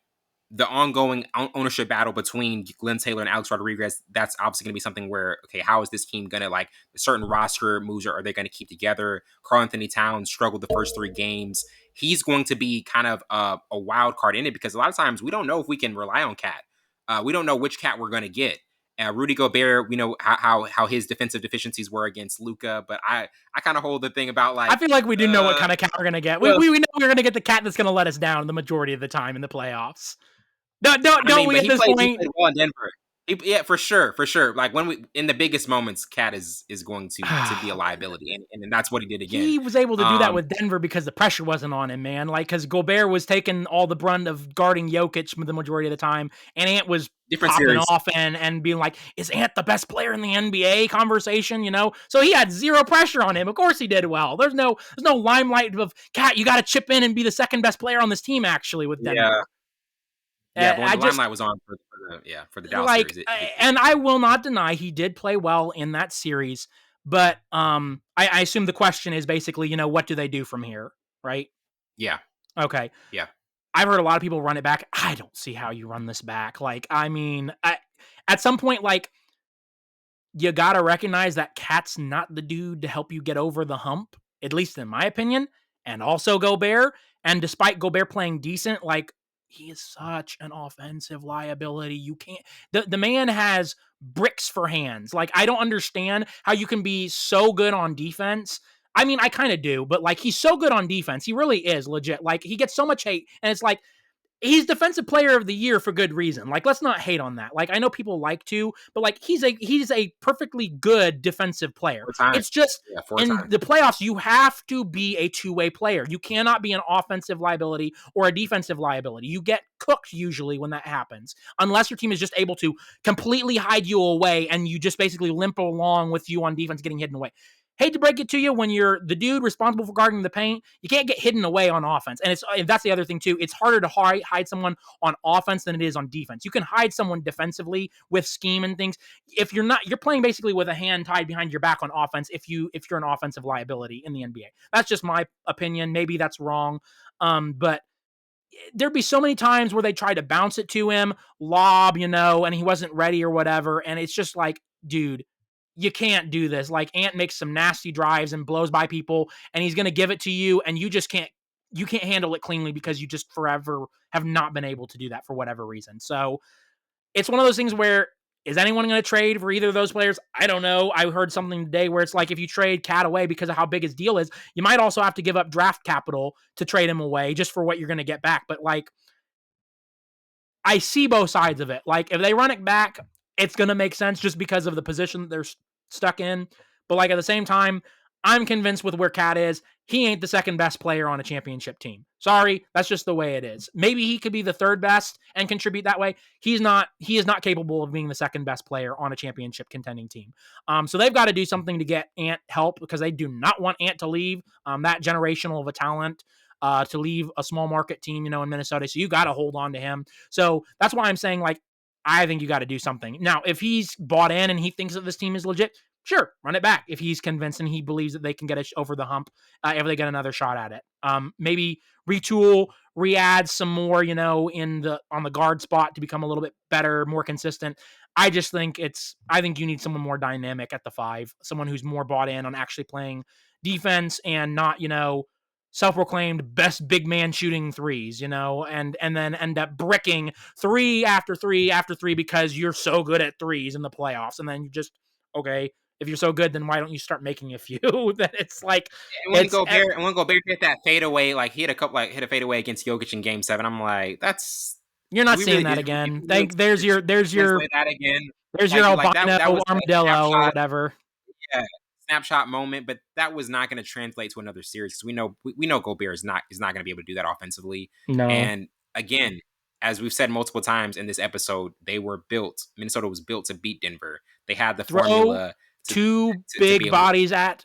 S1: the ongoing ownership battle between Glenn Taylor and Alex Rodriguez, that's obviously going to be something where, okay, how is this team going to, like, certain roster moves are they going to keep together? Karl Anthony Towns struggled the first 3 games. He's going to be kind of a wild card in it because a lot of times we don't know if we can rely on Cat. We don't know which Cat we're going to get. Rudy Gobert, we know how his defensive deficiencies were against Luka, but I kind of hold the thing about, like,
S2: I feel like we do know what kind of Cat we're going to get. We know we're going to get the Cat that's going to let us down the majority of the time in the playoffs. Don't we at this point?
S1: He played well in Denver. Yeah, for sure. Like when we in the biggest moments, Cat is going to be a liability, and that's what he did again.
S2: He was able to do that with Denver because the pressure wasn't on him, man. Like because Gobert was taking all the brunt of guarding Jokic the majority of the time, and Ant was popping off and being like, "Is Ant the best player in the NBA?" conversation, So he had zero pressure on him. Of course, he did well. There's no limelight of Cat. You got to chip in and be the second best player on this team. Actually, with Denver.
S1: Yeah. Yeah, but when the limelight was on for the Dallas series.
S2: And I will not deny he did play well in that series, but I assume the question is basically, what do they do from here, right?
S1: Yeah.
S2: Okay.
S1: Yeah.
S2: I've heard a lot of people run it back. I don't see how you run this back. Like, I mean, at some point, like, you got to recognize that Cat's not the dude to help you get over the hump, at least in my opinion, and also Gobert. And despite Gobert playing decent, like, he is such an offensive liability. You can't. The man has bricks for hands. Like, I don't understand how you can be so good on defense. I mean, I kind of do, but like, he's so good on defense. He really is legit. Like, he gets so much hate, and it's like, he's defensive player of the year for good reason. Like, let's not hate on that. Like, I know people like to, but like he's a perfectly good defensive player.
S1: 4 times.
S2: It's just
S1: Yeah, 4 times.
S2: in the playoffs, you have to be a two-way player. You cannot be an offensive liability or a defensive liability. You get cooked usually when that happens, unless your team is just able to completely hide you away and you just basically limp along with you on defense getting hidden away. Hate to break it to you, when you're the dude responsible for guarding the paint, you can't get hidden away on offense. And that's the other thing too. It's harder to hide someone on offense than it is on defense. You can hide someone defensively with scheme and things. If you're not, you're playing basically with a hand tied behind your back on offense. If you're an offensive liability in the NBA, that's just my opinion. Maybe that's wrong, but there'd be so many times where they tried to bounce it to him, lob, and he wasn't ready or whatever. And it's just like, dude, you can't do this. Like, Ant makes some nasty drives and blows by people, and he's going to give it to you, and you just can't handle it cleanly because you just forever have not been able to do that for whatever reason. So it's one of those things where, is anyone going to trade for either of those players? I don't know. I heard something today where it's like, if you trade Cat away because of how big his deal is, you might also have to give up draft capital to trade him away just for what you're going to get back. But like, I see both sides of it. Like, if they run it back, it's going to make sense just because of the position that they're stuck in. But like, at the same time, I'm convinced with where Cat is, he ain't the second best player on a championship team. Sorry, that's just the way it is. Maybe he could be the third best and contribute that way. He is not capable of being the second best player on a championship contending team. So they've got to do something to get Ant help, because they do not want Ant to leave that generational of a talent. To leave a small market team, in Minnesota. So you got to hold on to him. So that's why I'm saying, like, I think you got to do something. Now, if he's bought in and he thinks that this team is legit, sure, run it back. If he's convinced and he believes that they can get it over the hump, if they get another shot at it, maybe retool, re-add some more, on the guard spot to become a little bit better, more consistent. I think you need someone more dynamic at the 5, someone who's more bought in on actually playing defense and not, self-proclaimed best big man shooting threes, and then end up bricking 3 after 3 after 3 because you're so good at threes in the playoffs. And then you just, okay, if you're so good, then why don't you start making a few? That it's like,
S1: and when Gobert hit that fadeaway, like he hit a fadeaway against Jokic in Game 7. I'm like,
S2: you're not seeing that again. There's your
S1: that again.
S2: There's your albino armadillo or whatever.
S1: Yeah, snapshot moment, but that was not going to translate to another series, because we know Gobert is not going to be able to do that offensively.
S2: No.
S1: And again, as we've said multiple times in this episode, Minnesota was built to beat Denver. They had the formula.
S2: Two big bodies at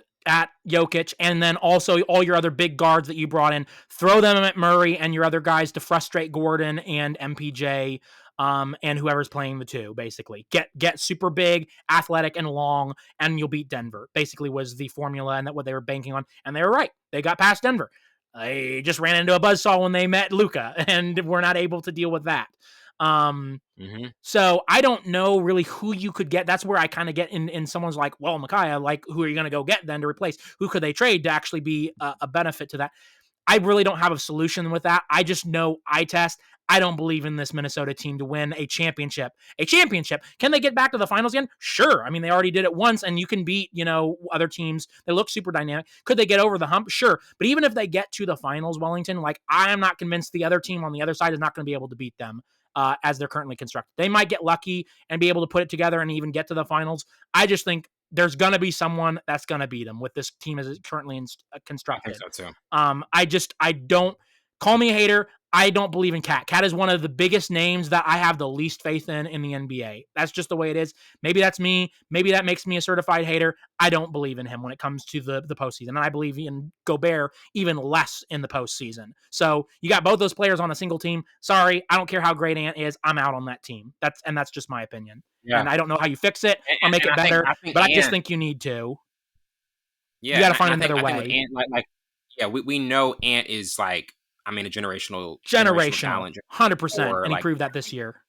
S2: Jokic, and then also all your other big guards that you brought in, throw them at Murray and your other guys to frustrate Gordon and MPJ, and whoever's playing the 2, basically. Get super big, athletic, and long, and you'll beat Denver, basically was the formula, and that what they were banking on. And they were right. They got past Denver. They just ran into a buzzsaw when they met Luka, and were not able to deal with that. So I don't know really who you could get. That's where I kind of get in someone's like, well, Micaiah, like, who are you going to go get then to replace? Who could they trade to actually be a benefit to that? I really don't have a solution with that. I just know eye test. I don't believe in this Minnesota team to win a championship. Can they get back to the finals again? Sure. I mean, they already did it once, and you can beat, other teams. They look super dynamic. Could they get over the hump? Sure. But even if they get to the finals, Wellington, like, I am not convinced the other team on the other side is not going to be able to beat them. As they're currently constructed. They might get lucky and be able to put it together and even get to the finals. I just think there's going to be someone that's going to beat them with this team as it's currently constructed.
S1: I think so too.
S2: I don't, call me a hater. I don't believe in Cat. Cat is one of the biggest names that I have the least faith in the NBA. That's just the way it is. Maybe that's me. Maybe that makes me a certified hater. I don't believe in him when it comes to the postseason. And I believe in Gobert even less in the postseason. So you got both those players on a single team. Sorry, I don't care how great Ant is. I'm out on that team. That's just my opinion. Yeah. And I don't know how you fix it or make it better, but I just think you need to.
S1: Yeah,
S2: you got to find another way.
S1: Ant, we know Ant is like, I mean, a generational talent,
S2: 100%, and he proved that this year.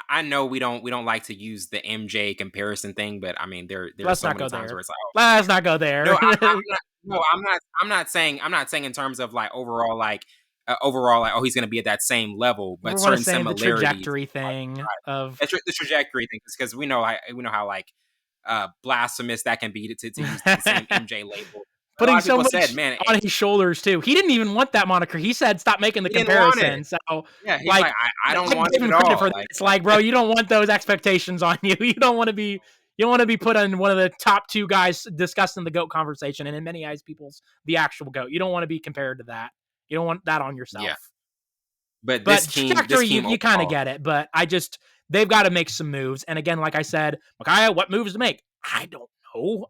S1: I know we don't like to use the MJ comparison thing, but I mean, there's so many times where it's like,
S2: let's not go there.
S1: I'm not saying in terms of like overall, oh, he's going to be at that same level, but certain similarities.
S2: The trajectory thing of
S1: the trajectory thing, because we know how like blasphemous that can be to use the same MJ label. a lot
S2: putting
S1: of
S2: so
S1: people said,
S2: much
S1: man,
S2: on his shoulders too. He didn't even want that moniker. He said, "Stop making the
S1: he didn't want it.
S2: comparison." So,
S1: Yeah, he's like,
S2: like,
S1: I
S2: I
S1: don't want
S2: give
S1: it
S2: him
S1: at
S2: credit for
S1: all.
S2: that.
S1: Like,
S2: It's like, bro, you don't want those expectations on you. You don't want to be put on one of the top two guys discussing the GOAT conversation, and in many eyes, people's the actual GOAT. You don't want to be compared to that. You don't want that on
S1: yeah.
S2: yourself.
S1: But
S2: But
S1: this
S2: trajectory,
S1: team
S2: you kind of
S1: overall,
S2: get it. But they've got to make some moves. And again, like I said, Micaiah, what moves to make? I don't know.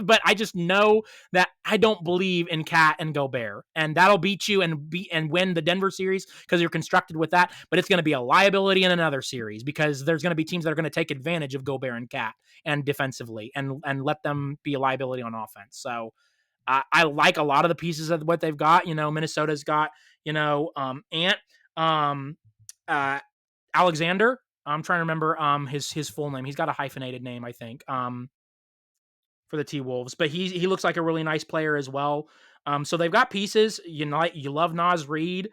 S2: But I just know that I don't believe in Cat and Gobert, and that'll beat you and win the Denver series because you're constructed with that. But it's going to be a liability in another series because there's going to be teams that are going to take advantage of Gobert and Cat and defensively and let them be a liability on offense. So I like a lot of the pieces of what they've got. Minnesota's got Ant, um, uh, Alexander. I'm trying to remember his full name. He's got a hyphenated name, I think, for the T Wolves. But he looks like a really nice player as well. So they've got pieces. You love Nas Reed.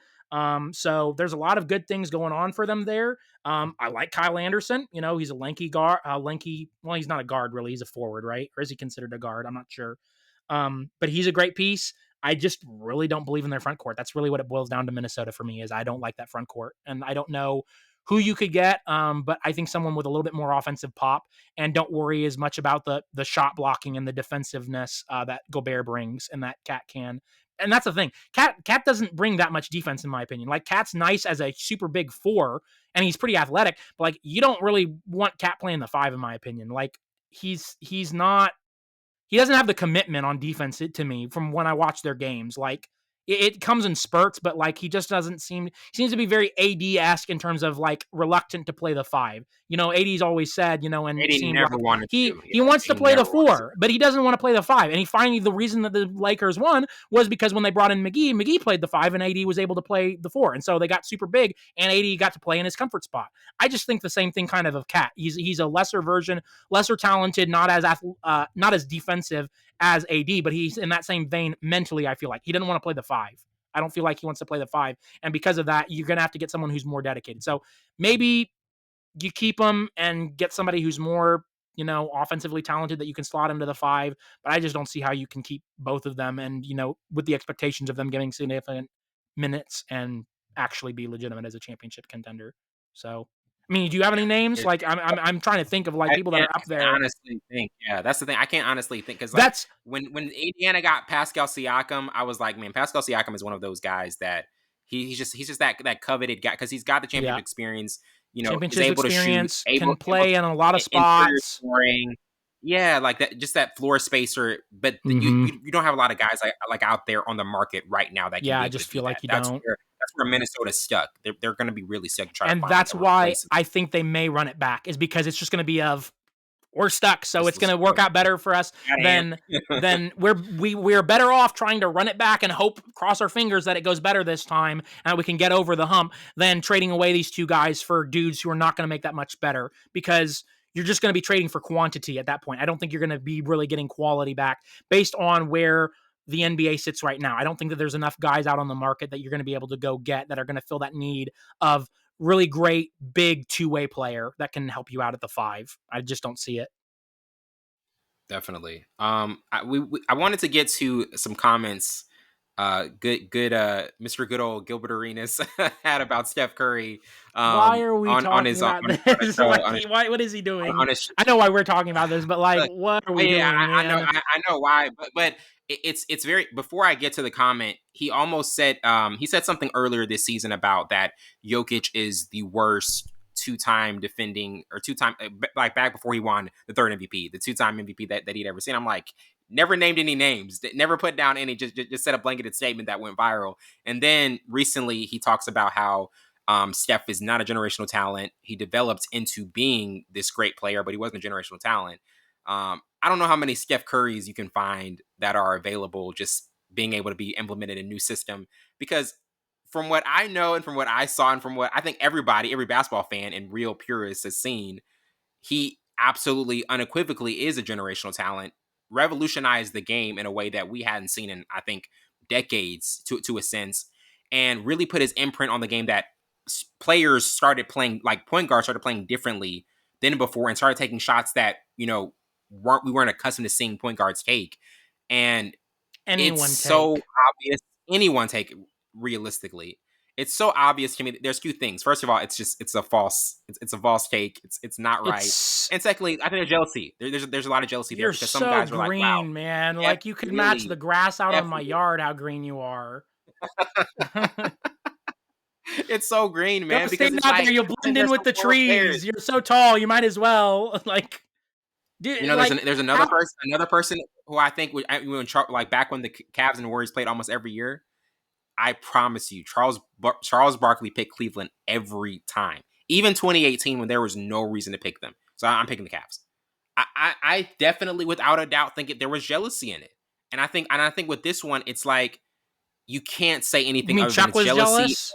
S2: So there's a lot of good things going on for them there. I like Kyle Anderson. He's a lanky guard. Well, he's not a guard really. He's a forward, right? Or is he considered a guard? I'm not sure. But he's a great piece. I just really don't believe in their front court. That's really what it boils down to Minnesota for me is I don't like that front court. And I don't know who you could get, but I think someone with a little bit more offensive pop and don't worry as much about the shot blocking and the defensiveness that Gobert brings and that Cat can. And that's the thing. Cat doesn't bring that much defense in my opinion. Like Cat's nice as a super big four and he's pretty athletic, but like you don't really want Cat playing the five in my opinion. Like he's not he doesn't have the commitment on defense to me from when I watch their games. Like it comes in spurts, but like he just doesn't seems to be very AD-esque in terms of like reluctant to play the five. AD's always said, and
S1: AD
S2: seemed
S1: never
S2: like
S1: wanted
S2: he
S1: to. Yeah,
S2: he wants to
S1: he
S2: play the
S1: never wanted to.
S2: four, but he doesn't want to play the five. And he finally the reason that the Lakers won was because when they brought in McGee played the five and AD was able to play the four. And so they got super big and AD got to play in his comfort spot. I just think the same thing kind of Cat. He's a lesser version, lesser talented, not as defensive as AD, but he's in that same vein mentally. I feel like he didn't want to play the five. I don't feel like he wants to play the five. And because of that, you're going to have to get someone who's more dedicated. So maybe you keep him and get somebody who's more, offensively talented that you can slot into the five. But I just don't see how you can keep both of them and, with the expectations of them getting significant minutes and actually be legitimate as a championship contender. So, I mean, do you have any names?
S1: It,
S2: Like, I'm trying to think of like people that are up
S1: I can't
S2: there.
S1: honestly think. Yeah, that's the thing. I can't honestly think because like
S2: That's
S1: when Indiana got Pascal Siakam, I was like, man, Pascal Siakam is one of those guys that he's just that coveted guy because he's got the championship
S2: yeah.
S1: experience. Is
S2: Championship
S1: able to shoot,
S2: experience,
S1: able
S2: can play in a lot of
S1: interior
S2: spots.
S1: scoring. Yeah, like that, just that floor spacer. But
S2: Mm-hmm.
S1: you don't have a lot of guys like out there on the market right now that can
S2: Yeah,
S1: be
S2: I
S1: able to
S2: just
S1: do
S2: feel
S1: that.
S2: like you don't.
S1: That's where Minnesota's stuck. They're going to be really stuck to try to
S2: And
S1: find like
S2: that's
S1: a
S2: why
S1: replacement.
S2: I think they may run it back, is because it's just going to be we're stuck. So
S1: Just
S2: it's going
S1: let's
S2: to work out better for us than
S1: go.
S2: we're better off trying to run it back and hope, cross our fingers that it goes better this time and we can get over the hump than trading away these two guys for dudes who are not going to make that much better because you're just going to be trading for quantity at that point. I don't think you're going to be really getting quality back based on where the NBA sits right now. I don't think that there's enough guys out on the market that you're going to be able to go get that are going to fill that need of really great big two-way player that can help you out at the five. I just don't see it.
S1: Definitely. I wanted to get to some comments. Good. Mr. Good old Gilbert Arenas had about Steph Curry.
S2: Why are we
S1: On
S2: talking
S1: his
S2: about
S1: on a
S2: this?
S1: show
S2: Like,
S1: on a
S2: what is he doing?
S1: on a
S2: I know why we're talking about this, but like,
S1: look,
S2: what are we
S1: yeah,
S2: doing,
S1: I know,
S2: man?
S1: I know why, but it's very. Before I get to the comment, he almost said he said something earlier this season about that Jokic is the worst two-time defending or two-time like back before he won the third MVP, the two-time MVP that he'd ever seen. I'm like, never named any names, never put down any, just said a blanketed statement that went viral. And then recently he talks about how Steph is not a generational talent. He developed into being this great player, but he wasn't a generational talent. I don't know how many Steph Currys you can find that are available just being able to be implemented in a new system. Because from what I know and from what I saw and from what I think every basketball fan and real purist has seen, he absolutely unequivocally is a generational talent, revolutionized the game in a way that we hadn't seen in, I think, decades to a sense, and really put his imprint on the game that players started playing, like point guards started playing differently than before and started taking shots that, we weren't accustomed to seeing point guards take. And It's
S2: anyone
S1: so
S2: take.
S1: obvious. Anyone take it realistically. It's so obvious to me. There's two things. First of all, it's a false. It's a false take. It's not right.
S2: It's
S1: And secondly, I think there's jealousy. There's a lot of jealousy there
S2: You're
S1: because some
S2: so
S1: guys are like, wow,
S2: green, man.
S1: F
S2: Like you could match the
S1: really,
S2: grass out
S1: F
S2: on my
S1: really.
S2: yard how green you are.
S1: It's so green,
S2: Go
S1: man, because
S2: stand
S1: it's
S2: out there.
S1: like
S2: You'll
S1: I think
S2: blend in
S1: there's
S2: with
S1: some
S2: the
S1: former players.
S2: trees. You're so tall. You might as well. Like,
S1: You
S2: dude,
S1: know,
S2: like
S1: there's
S2: how
S1: another person who I think would when like back when the Cavs and Warriors played almost every year. I promise you, Charles Barkley picked Cleveland every time, even 2018 when there was no reason to pick them. So I'm picking the Cavs. I definitely, without a doubt, think there was jealousy in it, and I think with this one, it's like you can't say
S2: you
S1: anything
S2: mean
S1: other than
S2: Chuck
S1: it's
S2: was
S1: jealousy.
S2: jealous?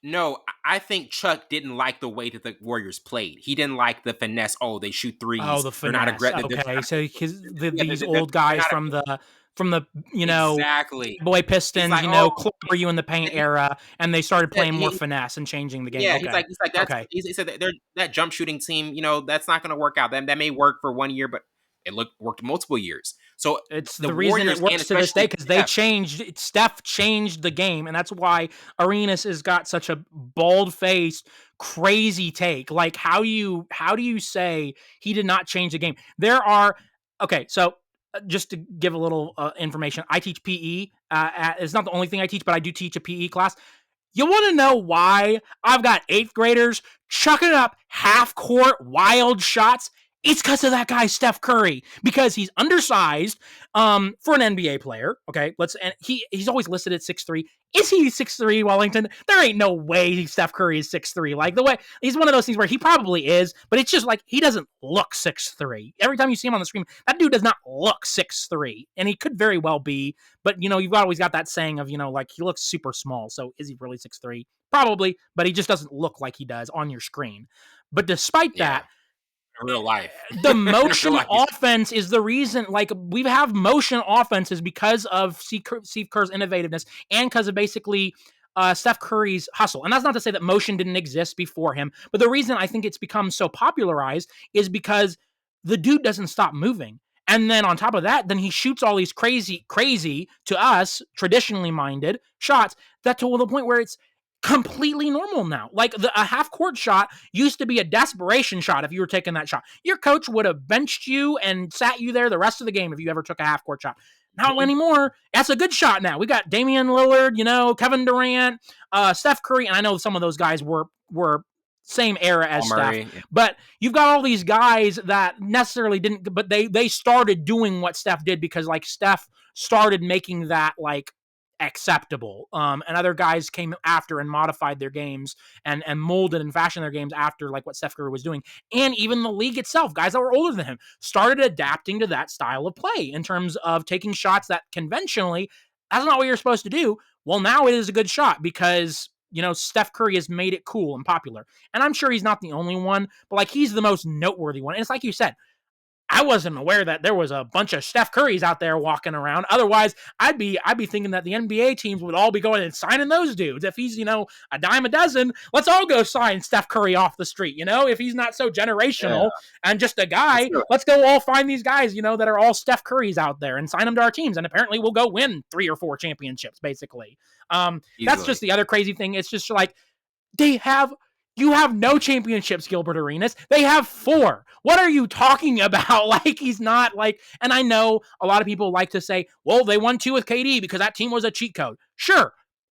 S1: No, I think Chuck didn't like the way that the Warriors played. He didn't like the finesse. Oh, they shoot
S2: Oh,
S1: threes.
S2: the
S1: They're not
S2: finesse.
S1: aggressive.
S2: Okay, so because
S1: Yeah,
S2: these old
S1: they're
S2: guys
S1: not
S2: from the
S1: exactly.
S2: boy
S1: He's
S2: Pistons,
S1: like, oh,
S2: clobber you in the paint
S1: he
S2: era, and they started
S1: said
S2: playing more finesse and changing the game.
S1: yeah,
S2: Okay,
S1: he's like that's
S2: okay.
S1: he said that that jump shooting team, that's not going to work out. That may work for 1 year, but it worked multiple years. So
S2: It's
S1: the
S2: the reason it
S1: Warriors and
S2: works to this day
S1: especially
S2: because they
S1: Steph,
S2: changed. Steph changed the game, and that's why Arenas has got such a bald faced, crazy take. Like how do you say he did not change the game? There are okay, so just to give a little information, I teach PE. It's not the only thing I teach, but I do teach a PE class. You want to know why I've got eighth graders chucking up half court wild shots? It's because of that guy Steph Curry because he's undersized for an NBA player. Okay, and he's always listed at 6'3". Is he 6'3", Wellington? There ain't no way Steph Curry is 6'3". Like the way he's one of those things where he probably is, but it's just like he doesn't look 6'3". Every time you see him on the screen, that dude does not look 6'3", and he could very well be. But you've always got that saying of like he looks super small. So is he really 6'3"? Probably, but he just doesn't look like he does on your screen. But despite
S1: yeah,
S2: that,
S1: in real life,
S2: the
S1: in real
S2: motion
S1: life,
S2: offense is the reason. Like we have motion offenses because of Steve Kerr's innovativeness and because of basically Steph Curry's hustle. And that's not to say that motion didn't exist before him, but the reason I think it's become so popularized is because the dude doesn't stop moving. And then on top of that, then he shoots all these crazy to us traditionally minded shots that to the point where it's completely normal now. Like a half court shot used to be a desperation shot if you were taking that shot. Your coach would have benched you and sat you there the rest of the game if you ever took a half court shot. Not anymore. That's a good shot now. We got Damian Lillard, Kevin Durant, Steph Curry, and I know some of those guys were same era as Steph.
S1: Murray, yeah.
S2: But you've got all these guys that necessarily didn't, but they started doing what Steph did because like Steph started making that like acceptable. And other guys came after and modified their games and molded and fashioned their games after like what Steph Curry was doing. And even the league itself, guys that were older than him, started adapting to that style of play in terms of taking shots that conventionally, that's not what you're supposed to do. Well, now it is a good shot because Steph Curry has made it cool and popular. And I'm sure he's not the only one, but like he's the most noteworthy one. And it's like you said, I wasn't aware that there was a bunch of Steph Currys out there walking around. Otherwise, I'd be thinking that the NBA teams would all be going and signing those dudes. If he's, a dime a dozen, let's all go sign Steph Curry off the street. If he's not so generational and just a guy, let's go all find these guys, that are all Steph Currys out there and sign them to our teams. And apparently we'll go win 3 or 4 championships, basically. That's just the other crazy thing. It's just like you have no championships, Gilbert Arenas. They have 4. What are you talking about? Like, he's not like, and I know a lot of people like to say, well, they won 2 with KD because that team was a cheat code. Sure.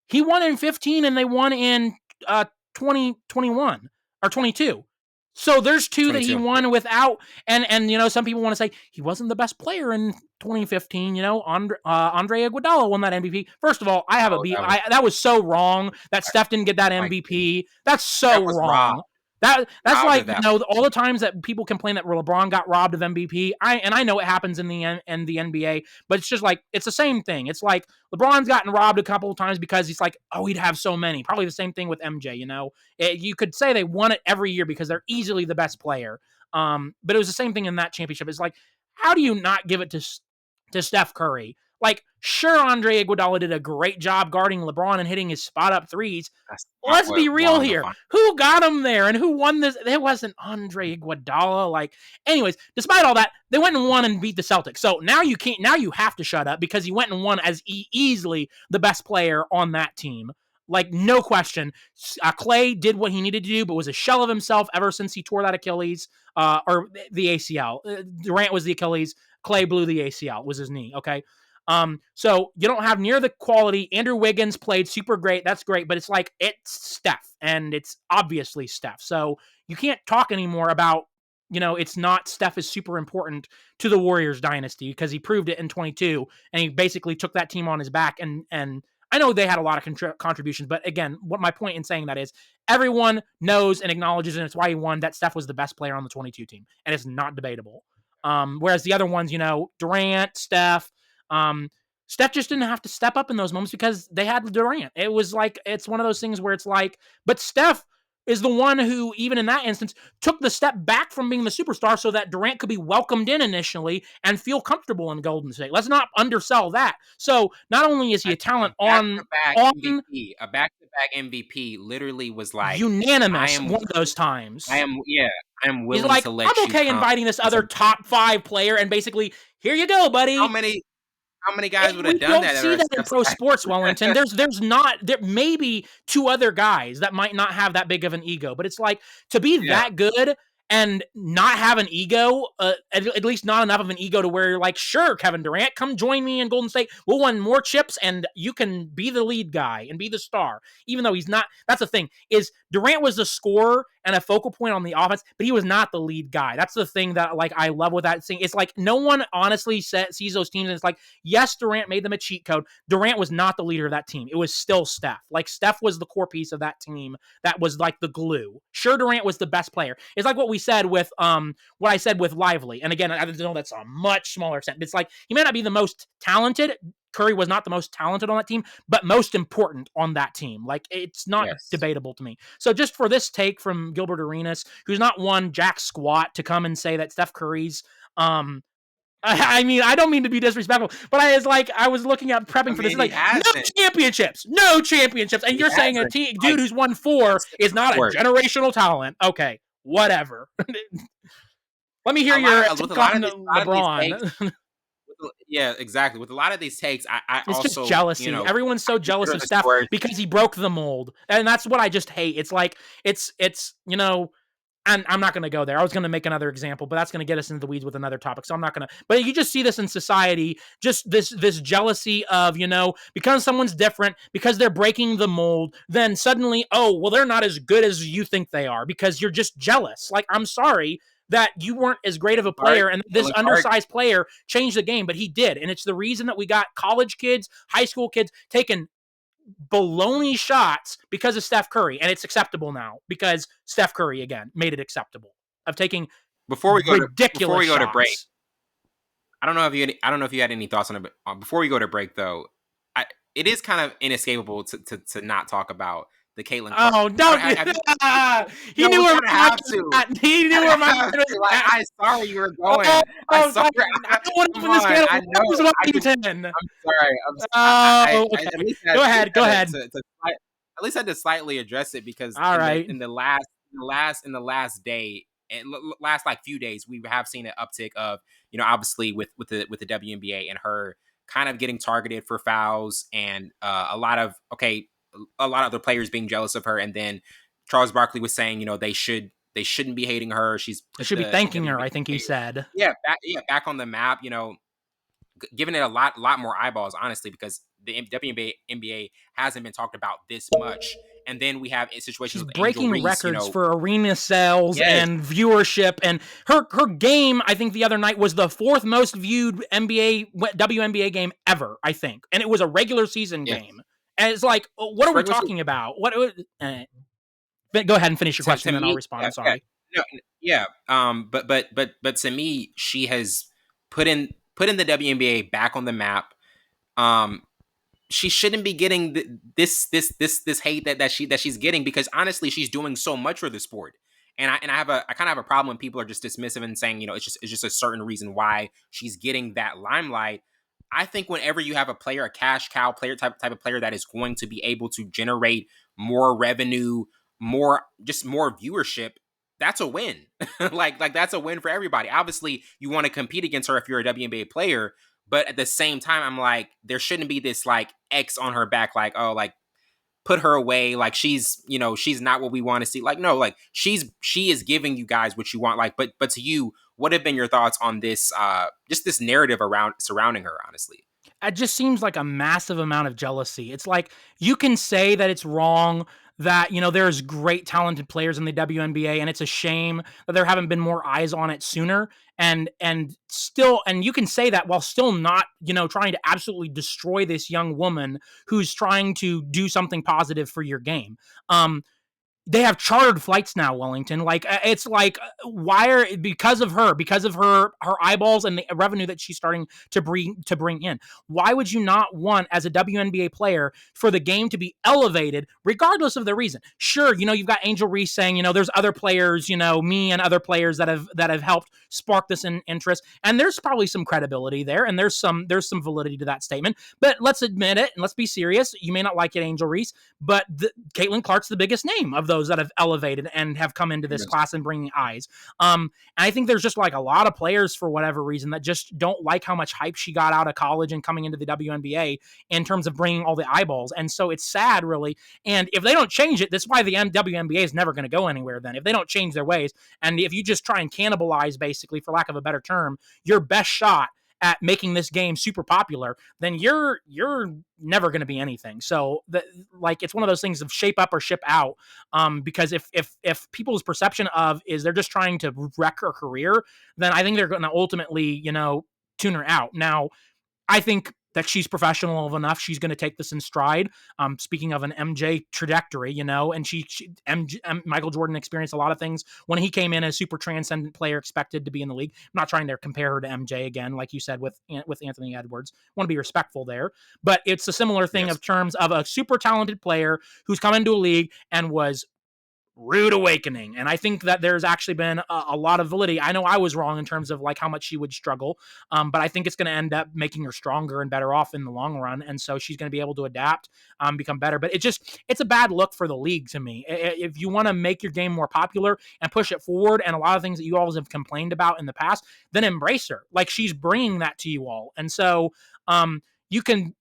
S2: He won in 15 and they won in 2021 or 22. So there's 2 that he
S1: 22.
S2: won without, and some people want to say he wasn't the best player in 2015. Andre Iguodala won that MVP. First of all, I have that was so wrong that Steph didn't get that MVP. That's so wrong.
S1: Robbed.
S2: That's
S1: Robbed
S2: like
S1: that.
S2: all the times that people complain that LeBron got robbed of MVP. I know it happens in the NBA, but it's just like it's the same thing. It's like LeBron's gotten robbed a couple of times because he's like, oh, he'd have so many. Probably the same thing with MJ. You could say they won it every year because they're easily the best player. But it was the same thing in that championship. It's like, how do you not give it to Steph Curry? Like, sure, Andre Iguodala did a great job guarding LeBron and hitting his spot up threes.
S1: That's not
S2: Let's be
S1: what
S2: real
S1: won the
S2: here.
S1: final.
S2: Who got him there and who won this? It wasn't Andre Iguodala. Like, anyways, despite all that, they went and won and beat the Celtics. So now you can't. Now you have to shut up because he went and won as easily the best player on that team. Like, no question. Clay did what he needed to do, but was a shell of himself ever since he tore that Achilles or the ACL. Durant was the Achilles. Clay blew the ACL. Was his knee. Okay. So you don't have near the quality. Andrew Wiggins played super great. That's great, but it's like it's Steph, and it's obviously Steph. So you can't talk anymore about, it's not Steph is super important to the Warriors dynasty because he proved it in 22, and he basically took that team on his back. And I know they had a lot of contributions, but again, what my point in saying that is everyone knows and acknowledges, and it's why he won, that Steph was the best player on the 22 team, and it's not debatable. Whereas the other ones, Durant, Steph, Steph just didn't have to step up in those moments because they had Durant. It was like, it's one of those things where it's like, but Steph is the one who, even in that instance, took the step back from being the superstar so that Durant could be welcomed in initially and feel comfortable in Golden State. Let's not undersell that. So not only is he a talent on
S1: MVP, a back-to-back MVP literally was like
S2: unanimous one of those times.
S1: I am willing
S2: He's like,
S1: to let
S2: I'm okay inviting this other top 5 player and basically, here you go, buddy.
S1: How many guys would have done that?
S2: We don't see that in pro sports, Wellington. There may be 2 other guys that might not have that big of an ego, but it's like, to be that good and not have an ego, at least not enough of an ego to where you're like, sure, Kevin Durant, come join me in Golden State. We'll win more chips and you can be the lead guy and be the star. Even though he's not, that's the thing, is Durant was the scorer and a focal point on the offense, but he was not the lead guy. That's the thing that, like, I love with that thing. It's like, no one honestly sees those teams and it's like, yes, Durant made them a cheat code. Durant was not the leader of that team. It was still Steph. Like, Steph was the core piece of that team that was like the glue. Sure, Durant was the best player. It's like what we said with what I said with Lively. And again, I know that's a much smaller extent. It's like, he may not be the most talented. Curry was not the most talented on that team, but most important on that team. Like, it's not debatable to me. So just for this take from Gilbert Arenas, who's not one jack squat, to come and say that Steph Curry's I mean, I don't mean to be disrespectful, but I was looking at prepping for this. Like, no championships. And you're saying a dude who's won 4 is not a generational talent. Okay, whatever. Let me hear your take on LeBron.
S1: Yeah, exactly. With a lot of these takes,
S2: it's
S1: also
S2: just jealousy. Everyone's so jealous of Steph because he broke the mold, and that's what I just hate. It's like it's and I'm not going to go there. I was going to make another example, but that's going to get us into the weeds with another topic. So I'm not going to. But you just see this in society, just this jealousy of, because someone's different, because they're breaking the mold, then suddenly, oh, well, they're not as good as you think they are because you're just jealous. Like, I'm sorry that you weren't as great of a player, and this undersized player changed the game, but he did. And it's the reason that we got college kids, high school kids taking baloney shots because of Steph Curry, and it's acceptable now because Steph Curry again made it acceptable of taking
S1: before we go
S2: shots.
S1: To break. I don't know if you had any thoughts on it, but before we go to break though, it is kind of inescapable to not talk about the Caitlin.
S2: Oh, don't! He knew where my He knew where my
S1: I'm sorry you were going. I'm sorry.
S2: I don't want to open this can of worms, Wellington.
S1: I'm sorry.
S2: Go ahead.
S1: At least I had to slightly address it because in the last day, and last like few days, we have seen an uptick of, obviously with the WNBA and her kind of getting targeted for fouls, and a lot of other players being jealous of her. And then Charles Barkley was saying, they shouldn't be hating her. They
S2: should be thanking her, I think he said.
S1: Back on the map, giving it a lot more eyeballs, honestly, because the WNBA hasn't been talked about this much. And then we have situations with
S2: breaking
S1: Angel Reese,
S2: records for arena sales and viewership. And her game, I think the other night, was the 4th most viewed WNBA game ever, I think. And it was a regular season game. And it's like, what are we talking about? Go ahead and finish your question, and then I'll respond. I'm sorry.
S1: But to me, she has put in the WNBA back on the map. She shouldn't be getting this hate that she's getting, because honestly, she's doing so much for the sport. And I kind of have a problem when people are just dismissive and saying, it's just a certain reason why she's getting that limelight. I think whenever you have a player, a cash cow player type of player that is going to be able to generate more revenue, more viewership, that's a win. Like that's a win for everybody. Obviously, you want to compete against her if you're a WNBA player, but at the same time, I'm like, there shouldn't be this like X on her back, like, oh, like put her away, like she's not what we want to see. Like, no, like she is giving you guys what you want. Like, but to you, what have been your thoughts on this just this narrative around surrounding her, honestly?
S2: It just seems like a massive amount of jealousy. It's like you can say that it's wrong that, there's great talented players in the WNBA, and it's a shame that there haven't been more eyes on it sooner. And you can say that while still not, trying to absolutely destroy this young woman who's trying to do something positive for your game. They have chartered flights now, Wellington. Like it's like because of her eyeballs and the revenue that she's starting to bring in. Why would you not want, as a WNBA player, for the game to be elevated regardless of the reason? Sure, you've got Angel Reese saying, there's other players, me and other players that have helped spark this interest, and there's probably some credibility there, and there's some validity to that statement. But let's admit it, and let's be serious. You may not like it, Angel Reese, but Caitlin Clark's the biggest name of those that have elevated and have come into this class and bringing eyes. And I think there's just like a lot of players, for whatever reason, that just don't like how much hype she got out of college and coming into the WNBA in terms of bringing all the eyeballs. And so it's sad, really. And if they don't change it, that's why the WNBA is never going to go anywhere then. If they don't change their ways, and if you just try and cannibalize, basically, for lack of a better term, your best shot at making this game super popular, then you're never going to be anything. So it's one of those things of shape up or ship out. Because if people's perception of is they're just trying to wreck her career, then I think they're going to ultimately, tune her out. Now, I think that she's professional enough. She's going to take this in stride. Speaking of an MJ trajectory, and Michael Jordan experienced a lot of things when he came in as super transcendent player, expected to be in the league. I'm not trying to compare her to MJ again, like you said with Anthony Edwards. Want to be respectful there, but it's a similar thing of terms of a super talented player who's come into a league and was rude awakening. And I think that there's actually been a lot of validity. I know I was wrong in terms of like how much she would struggle, but I think it's going to end up making her stronger and better off in the long run. And so she's going to be able to adapt, become better. But it's a bad look for the league to me. If you want to make your game more popular and push it forward, and a lot of things that you always have complained about in the past, then embrace her. Like, she's bringing that to you all. And so you can,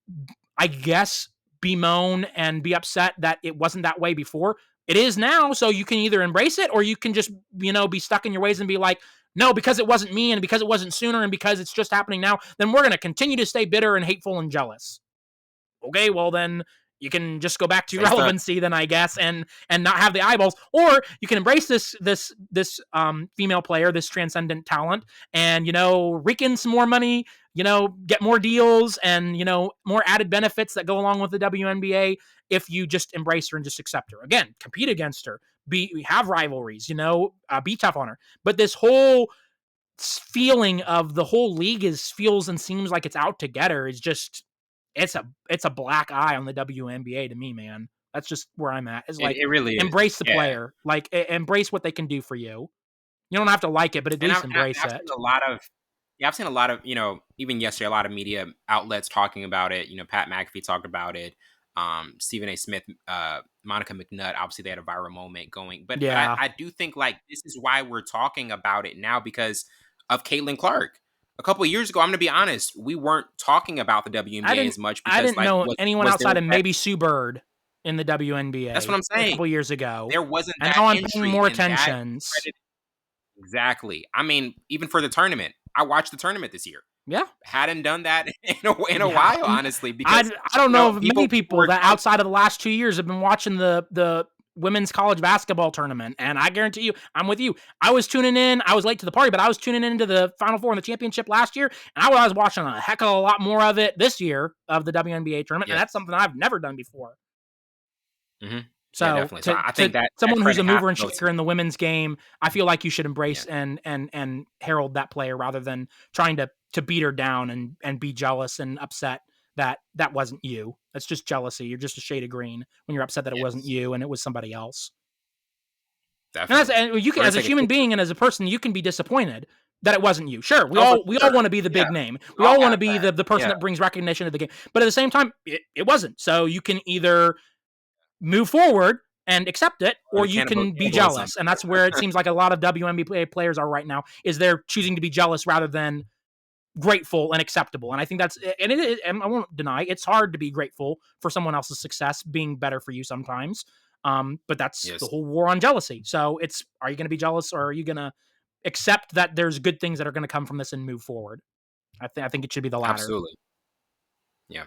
S2: I guess, bemoan and be upset that it wasn't that way before. It is now, so you can either embrace it or you can just, be stuck in your ways and be like, no, because it wasn't me and because it wasn't sooner and because it's just happening now, then we're going to continue to stay bitter and hateful and jealous. Okay, well then you can just go back to your relevancy then, I guess, and not have the eyeballs, or you can embrace this female player, this transcendent talent, and rake in some more money, get more deals and more added benefits that go along with the WNBA if you just embrace her and just accept her. Again, compete against her, have rivalries, be tough on her. But this whole feeling of the whole league feels and seems like it's out to get her is just, it's a black eye on the WNBA to me, man. That's just where I'm at. It's like,
S1: it really
S2: embrace the player, like embrace what they can do for you. You don't have to like it, but at least embrace it.
S1: I've seen a lot of, even yesterday, a lot of media outlets talking about it. Pat McAfee talked about it. Stephen A. Smith, Monica McNutt, obviously they had a viral moment going. But I do think like this is why we're talking about it now, because of Caitlin Clark. A couple of years ago, I'm going to be honest, we weren't talking about the WNBA as much. Because,
S2: I didn't know anyone outside of maybe Sue Bird in the WNBA.
S1: That's what I'm saying.
S2: A couple years ago.
S1: There wasn't
S2: and
S1: that
S2: now I'm paying more attention.
S1: Exactly. I mean, even for the tournament, I watched the tournament this year.
S2: Yeah,
S1: hadn't done that in a while, honestly. Because
S2: I don't know of many people that outside of the last 2 years have been watching the women's college basketball tournament, and I guarantee you, I'm with you. I was tuning in. I was late to the party, but I was tuning into the Final Four and the championship last year, and I was watching a heck of a lot more of it this year of the WNBA tournament, and that's something I've never done before.
S1: Mm-hmm.
S2: So,
S1: yeah, definitely. So I think that
S2: someone who's a mover and shaker in the women's game, I feel like you should embrace and herald that player rather than trying to beat her down and be jealous and upset that wasn't you. That's just jealousy. You're just a shade of green when you're upset that it wasn't you and it was somebody else.
S1: Definitely.
S2: And you can, as a human being and as a person, you can be disappointed, that it wasn't you. Sure, we
S1: Oh, for
S2: all
S1: sure.
S2: want to be the
S1: Yeah,
S2: big name.
S1: we
S2: We
S1: all
S2: all want
S1: have
S2: to be
S1: that.
S2: the person
S1: Yeah,
S2: that brings recognition to the game. But at the same time, it wasn't. So you can either move forward and accept it,
S1: or
S2: or you can be
S1: cannibalism.
S2: jealous. And that's where it seems like a lot of WNBA players are right now, is they're choosing to be jealous rather than grateful and acceptable. And I think that's, and I won't deny, it's hard to be grateful for someone else's success being better for you sometimes. But that's the
S1: Yes,
S2: whole war on jealousy. So it's, are you going to be jealous, or are you going to accept that there's good things that are going to come from this and move forward? I think it should be the latter.
S1: absolutely. Yeah.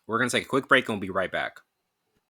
S1: We're gonna take a quick break and we'll be right back.